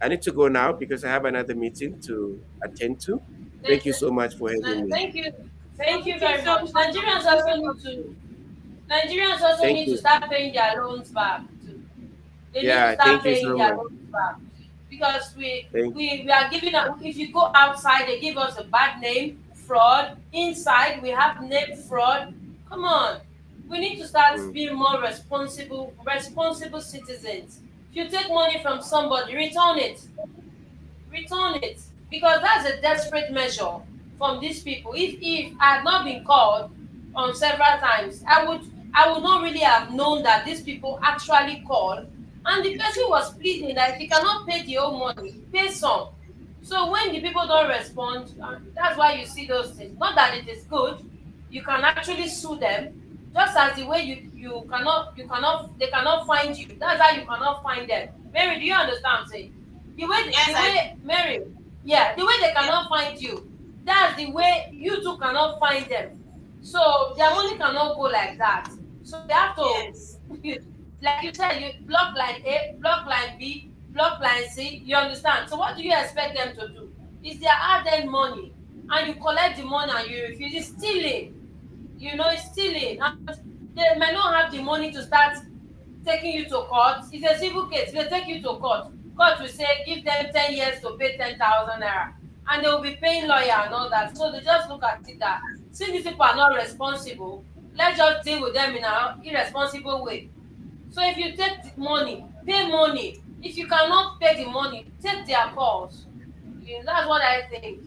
I need to go now because I have another meeting to attend to. Thank you so much for having me. Thank you. Thank you Thank you very so much. much. Nigerians also Thank need to you. start paying their loans back too. They need to Yeah, start thank you paying so their much. loans back because Thank we are giving up. If you go outside, they give us a bad name, fraud. Inside, we have name fraud. Come on, We need to start mm. being more responsible citizens. If you take money from somebody, return it, because that's a desperate measure from these people. If I had not been called on several times, I would not really have known that these people actually call, and the person was pleading that if he cannot pay the whole money, pay some. So when the people don't respond, that's why you see those things. Not that it is good, you can actually sue them, just as the way you cannot they cannot find you. That's how you cannot find them. Mary, do you understand what I'm saying? The Yes, I way Mary, yeah, the way they yes, cannot find you, that's the way you too cannot find them. So their money cannot go like that. So they have to, yes. like you said, you block line A, block line B, block line C. You understand? So what do you expect them to do? It's their hard-earned money, and you collect the money and you refuse. It's stealing. It's stealing, and they might not have the money to start taking you to court. It's a civil case. They take you to court. Court will say give them 10 years to pay 10,000 naira, and they will be paying lawyer and all that. So they just look at it that since these people are not responsible, let's just deal with them in an irresponsible way. So if you take the money, pay money. If you cannot pay the money, take their calls. That's what I think.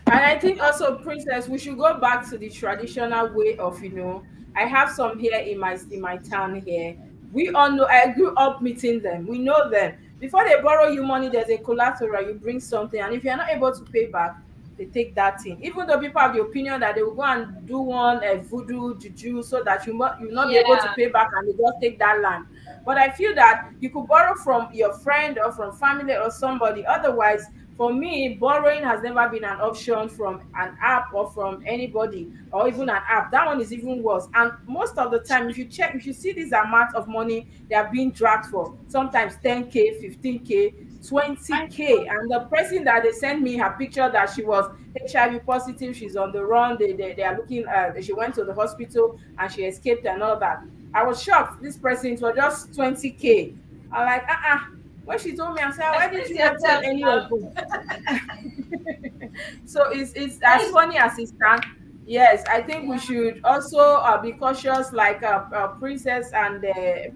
And I think also, Princess, we should go back to the traditional way of, I have some here in my town here. We all know, I grew up meeting them. We know them. Before they borrow you money, there's a collateral. You bring something, and if you're not able to pay back, they take that thing. Even though people have the opinion that they will go and do one voodoo juju so that you not be able to Yeah. pay back, and they just take that land. But I feel that you could borrow from your friend or from family or somebody. Otherwise, for me, borrowing has never been an option from an app or from anybody, or even an app. That one is even worse. And most of the time, if you see this amount of money they are being dragged for, sometimes 10K, 15K, I 20K. And the person that they sent me her picture that she was HIV positive, she's on the run, they are looking, she went to the hospital and she escaped and all that. I was shocked. This person, it was just 20K. I'm like, when she told me, I said, why didn't Express you not tell yourself any of now. them? So it's as That's funny as it stands. Yes, I think we should also be cautious, like Princess and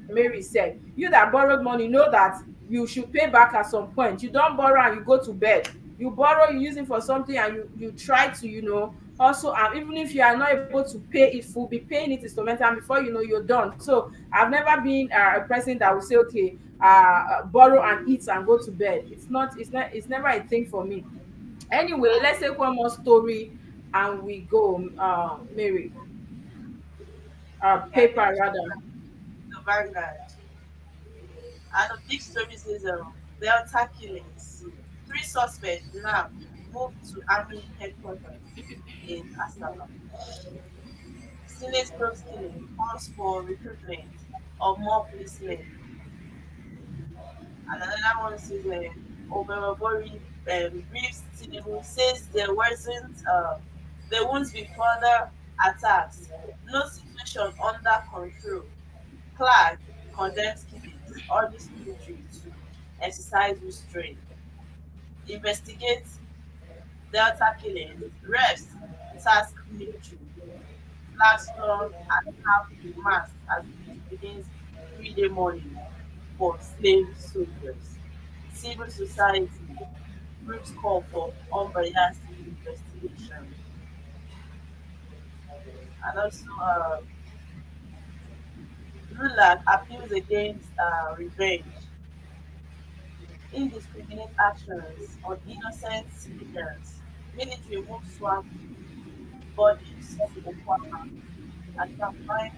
Mary said. You that borrowed money, know that you should pay back at some point. You don't borrow and you go to bed. You borrow, you use it for something, and you try to, also, even if you are not able to pay it full, be paying it instrumental, and before you know, you're done. So I've never been a person that will say, okay, borrow and eat and go to bed. It's never a thing for me. Anyway, let's take one more story and we go. Mary, yeah, paper rather. the Vanguard. And the big story says Delta killings. Three suspects now moved to Army headquarters in Asaba. Senate probes killing calls for recruitment of more policemen. And another one says Oberobori briefs Tinubu says there won't be further attacks. No situation under control. Clark condemns killings, urges military to exercise restraint. Investigate Delta killings. Reps task military. Flags flown at half mast as it begins 3-day mourning for slave soldiers. Civil society groups call for unbiased investigation. And also, Lula appeals against revenge, indiscriminate actions on innocent civilians. Military moves swamp bodies to Okwama. And you can find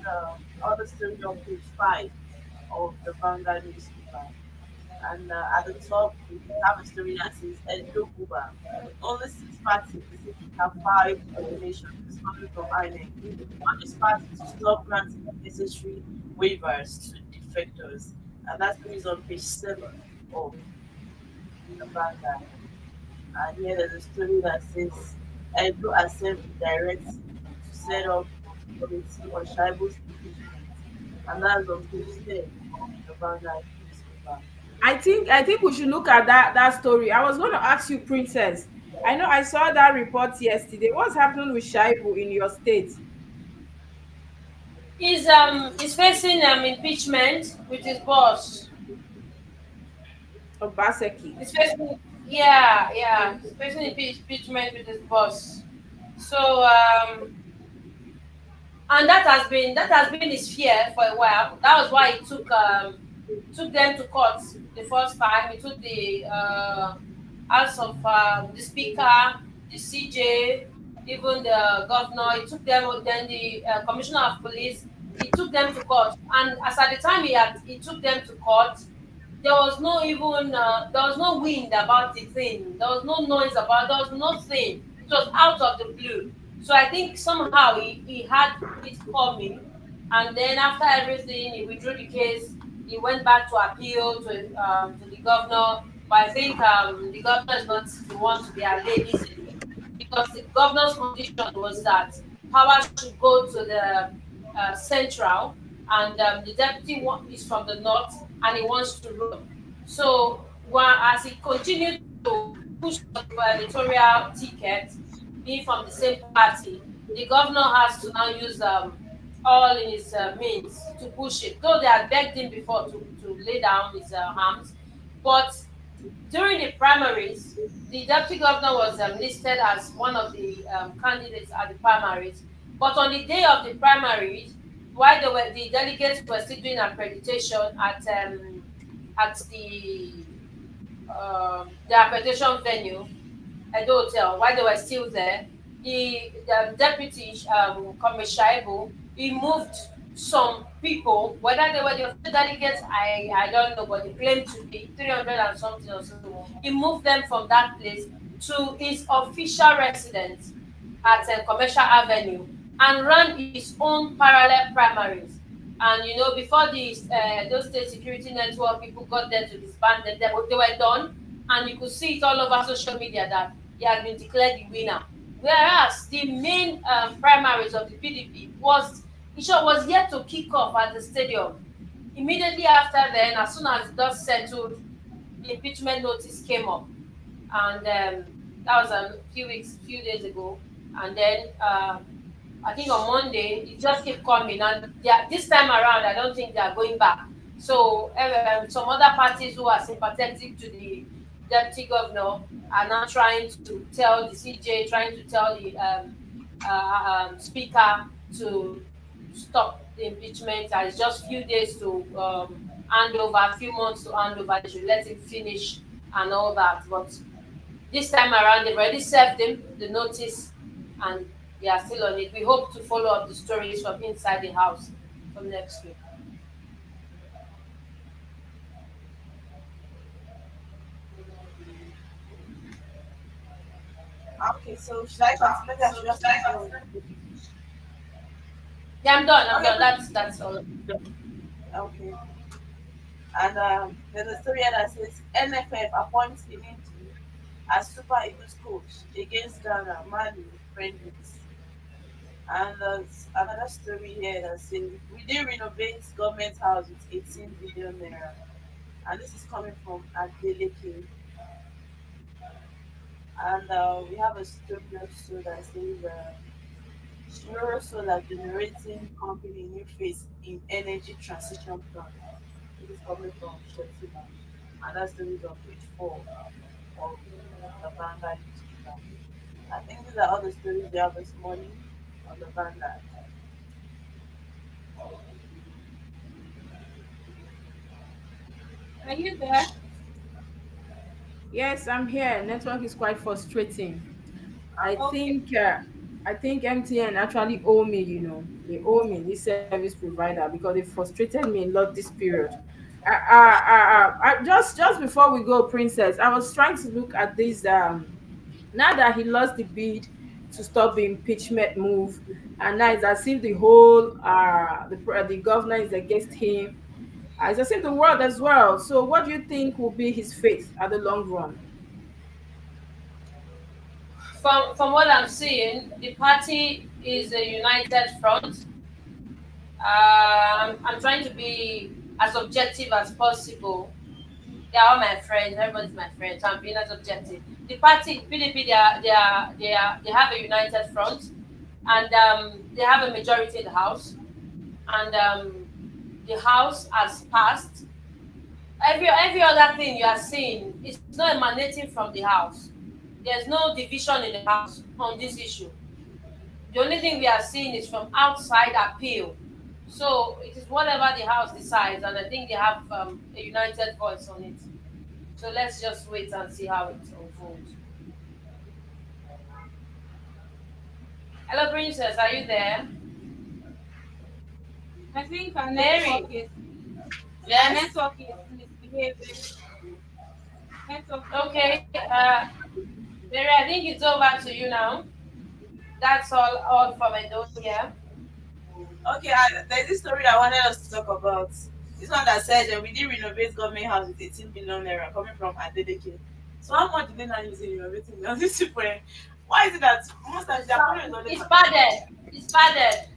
other story on page 5 of the Vanguard newspaper. And at the top, we have a story that says Edo Kuba. Only 6 parties have filed nominations coming from INEC. One is party to stop granting necessary waivers to defectors. And that story is on page 7 of the Vanguard. And here there's a story that says Edo Assembly directs to set up committee on Shaibu's impeachment. And that's on page 10 of the Vanguard newspaper. I think we should look at that story. I was going to ask you, Princess. I know I saw that report yesterday. What's happening with Shaibu in your state? He's facing impeachment with his boss. Obaseki. He's facing, yeah, yeah, he's facing impeachment with his boss. So and that has been his fear for a while. That was why he took them to court the first time. He took the house of the speaker, the CJ, even the governor. He took them, then the commissioner of police. He took them to court, and as at the time he took them to court, there was no wind about the thing. There was no noise about. There was nothing. It was out of the blue. So I think somehow he had it coming, and then after everything, he withdrew the case. He went back to appeal to the governor, but I think the governor is not the one to be allayed easily, because the governor's condition was that power should go to the central, and the deputy is from the north, and he wants to run. So as he continued to push for the gubernatorial ticket, being from the same party, the governor has to now use all in his means to push it. Though they had begged him before to lay down his arms, but during the primaries, the deputy governor was listed as one of the candidates at the primaries. But on the day of the primaries, while the delegates were still doing accreditation at the accreditation venue at the hotel, while they were still there, the deputy commissioner, he moved some people, whether they were the official delegates, I don't know, but they claimed to be 300 and something or so. He moved them from that place to his official residence at Commercial Avenue, and ran his own parallel primaries. And before those state security network people got there to disband them, they were done, and you could see it all over social media that he had been declared the winner. Whereas the main primaries of the PDP was yet to kick off at the stadium. Immediately after then, as soon as the dust settled, the impeachment notice came up, and that was a few days ago. And then I think on Monday it just kept coming, and this time around I don't think they are going back. So some other parties who are sympathetic to the deputy governor are now trying to tell the CJ, trying to tell the speaker to stop the impeachment. It's just few days to hand over, a few months to hand over. They should let him finish and all that. But this time around, they've already served him the notice, and they are still on it. We hope to follow up the stories from inside the house from next week. Okay, so should I continue? Maybe I should just continue. Yeah, I'm done. I'm Okay, done. That's all. okay. And there's a story here that says NFF appoints Finidi as Super Eagles coach against Ghana, Mali, friendlies. And there's another story here that says we did renovate government house with 18 billion naira. And this is coming from Adeleke. And we have a story also that says Shiro Solar generating company new phase in energy transition plan. This is coming from Shetima. And that's the reason on page 4 of the Vanguard newspaper. I think these are all the stories we have this morning on the Vanguard. Are you there? Yes, I'm here. Network is quite frustrating. I Okay. think uh, I think MTN actually owe me, they owe me this service provider because they frustrated me a lot this period. Just before we go, Princess, I was trying to look at this. Now that he lost the bid to stop the impeachment move, and now it's as if the whole the governor is against him. It's as if the world as well. So, what do you think will be his fate at the long run? From what I'm seeing, the party is a united front. I'm trying to be as objective as possible. They are all my friends. Everybody's my friend. So I'm being as objective. The party PDP, they have a united front, and they have a majority in the house. and the house has passed, every other thing you are seeing is not emanating from the house. There's no division in the house on this issue. The only thing we are seeing is from outside appeal. So it is whatever the house decides, and I think they have a united voice on it. So let's just wait and see how it unfolds. Hello, Princess, are you there? I think our Mary? Yes? network is misbehaving. Network is Okay. Mary, I think it's over to you now. That's all from Edo here. Okay, there's this story I wanted us to talk about. This one that said we did renovate government house with 18 billion naira coming from Adeleke. So how much did they not use in renovating the these people? Why is it that most times their problem is always It's padded. It's padded.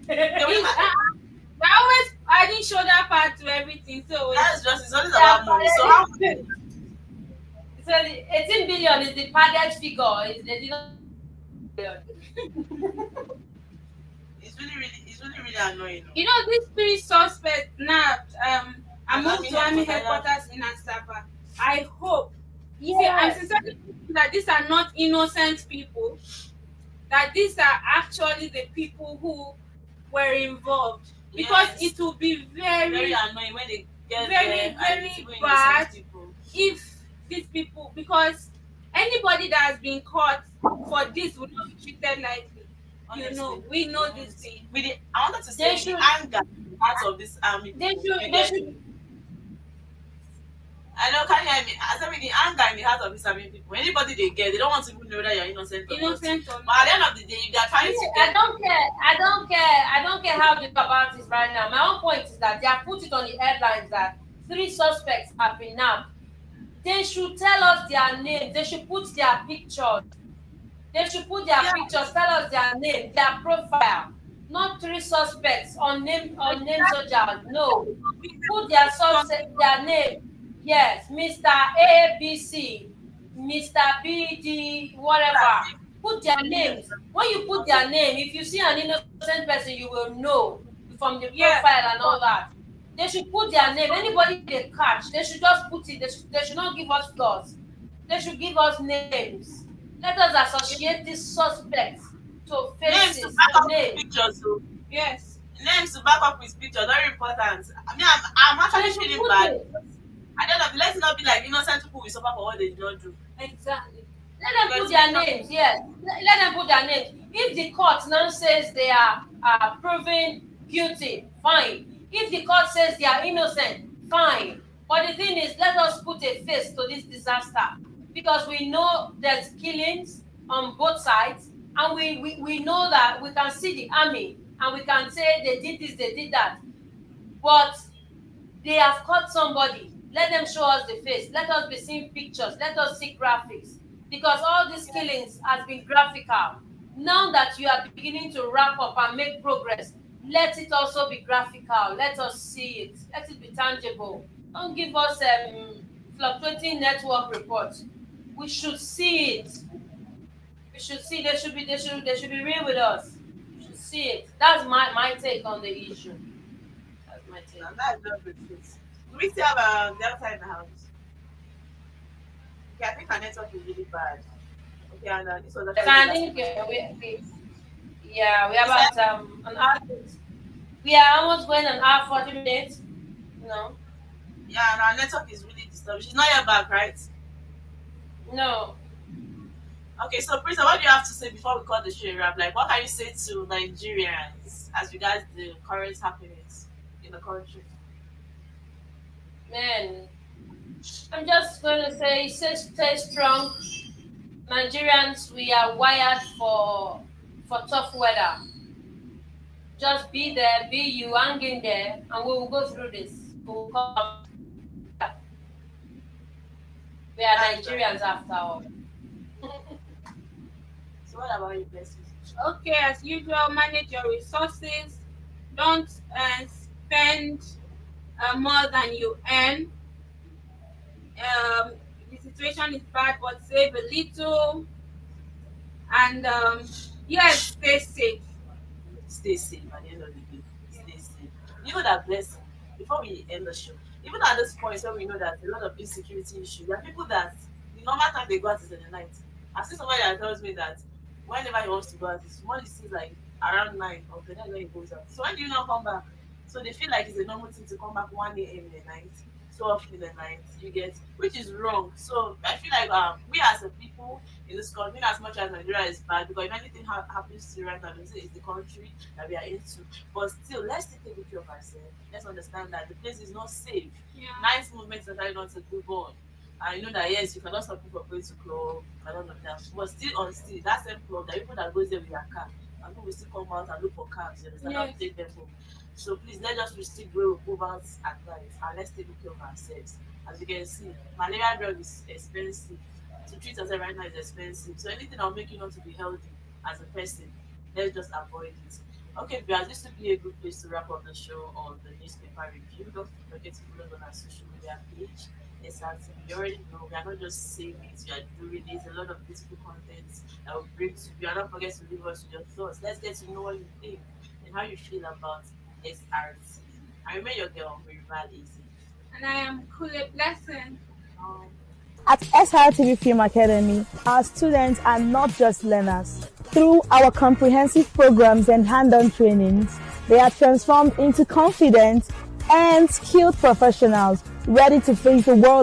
they will It's, not- we're always adding shoulder pad to everything, so that's just it's always They about are money. So how padded. So the 18 billion is the padded figure. They did not it's really annoying. you know these three suspects nabbed and moved to army Headquarters. headquarters in Asaba. I hope. See, I'm Yes. sincerely hoping that these are not innocent people, that these are actually the people who were involved. Because Yes. it will be Very annoying when they get very, there and it's very even bad. innocent people. if these people, because anybody that has been caught for this will not be treated lightly. Honestly. We know this thing. With the, I wanted to They say should. the anger part of this army. They You should. They get should. I know, can you hear me? I said with the anger in the heart of these army people, anybody they get, they don't want to even know whether you're innocent or not. Innocent or But at the not. end of the day, if they're trying to I get don't care. I don't care. I don't care how they go about this right now. My own point is that they have put it on the headlines that 3 suspects have been nabbed. They should tell us their names. They should put their pictures. They should put their Yeah. pictures, tell us their name, their profile. Not 3 suspects unnamed soldiers. No. Put their name. Yes, Mr. ABC, Mr. BD, whatever. Put their names. When you put their name, if you see an innocent person, you will know from the Yeah. profile and all that. They should put their name. Anybody they catch, they should just put it. They should not give us flaws. They should give us names. Let us associate these suspects to names to faces, back to up with names. pictures. So Yes. names to back up with pictures, very important. I mean, I'm They actually should feeling put bad. it. I don't know. Let's not be like innocent people will suffer for what they did not do. Exactly. Let them put their names, yes. Let them put their names. If the court now says they are proven guilty, fine. If the court says they are innocent, fine. But the thing is, let us put a face to this disaster because we know there's killings on both sides, and we know that we can see the army and we can say they did this, they did that. But they have caught somebody. Let them show us the face. Let us be seeing pictures. Let us see graphics. Because all these killings has been graphical. Now that you are beginning to wrap up and make progress, let it also be graphical. Let us see it. Let it be tangible. Don't give us fluctuating network reports. We should see it. We should see. They should be real with us. We should see it. That's my take on the issue. That's my take. And that's not the truth. Do we still have Delta in the house? Okay, I think our network is really bad. Okay, and this was So actually I the think last we are about an hour. We are almost going an hour 40 minutes. No, yeah, and our network is really disturbed. She's not yet back, right? no. Okay, so Prisa, what do you have to say before we call the show a wrap? Like, what can you say to Nigerians as regards the current happenings in the country? Man, I'm just going to say, stay strong. Nigerians, we are wired for tough weather. Just be there, be you, hang in there, and we will go through this. We will come. We are Nigerians after all. So, what about you, Blessing? Okay, as usual, manage your resources. Don't spend more than you earn. The situation is bad, but save a little. And yes, stay safe. stay safe at the end of the day. Stay safe. You know that blessing. Before we end the show, even at this point when we know that a lot of insecurity issues, there are people that the normal time they go out is in the night. I've seen somebody that tells me that whenever he wants to go out, it's money sees like around 9 or the night when he goes out. So when do you not come back? So they feel like it's a normal thing to come back 1 a.m. in the night, so often in the night, you get, which is wrong. So I feel like we as a people in this country, in as much as Nigeria is bad, because if anything happens to you right now, they say it's the country that we are into. But still, let's take good care of ourselves. Let's understand that the place is not safe. Yeah. Nice movement is actually not a good one. And you know that yes, you cannot stop people from going to club and all of that. But still on still, that same club, there are people that goes there with their car. And people will still come out and look for cars, you understand, Yes. and take them home. So please let us restrict where we move out at night and let's take good care of ourselves. As you can see, malaria drug is expensive. To treat yourself right now is expensive. So anything that will make you not to be healthy as a person, let's just avoid it. Okay, guys, this would be a good place to wrap up the show on the newspaper review. Don't forget to follow us on our social media page. SRTV. You already know we are not just saying it, we are doing it. A lot of beautiful content that will bring to you. And don't forget to leave us with your thoughts. Let's get to know what you think and how you feel about SRTV. I remember your girl, Rival Easy. And I am cool a blessing. Um, At SRTV Film Academy, our students are not just learners. Through our comprehensive programs and hand-on trainings, they are transformed into confident and skilled professionals ready to face the world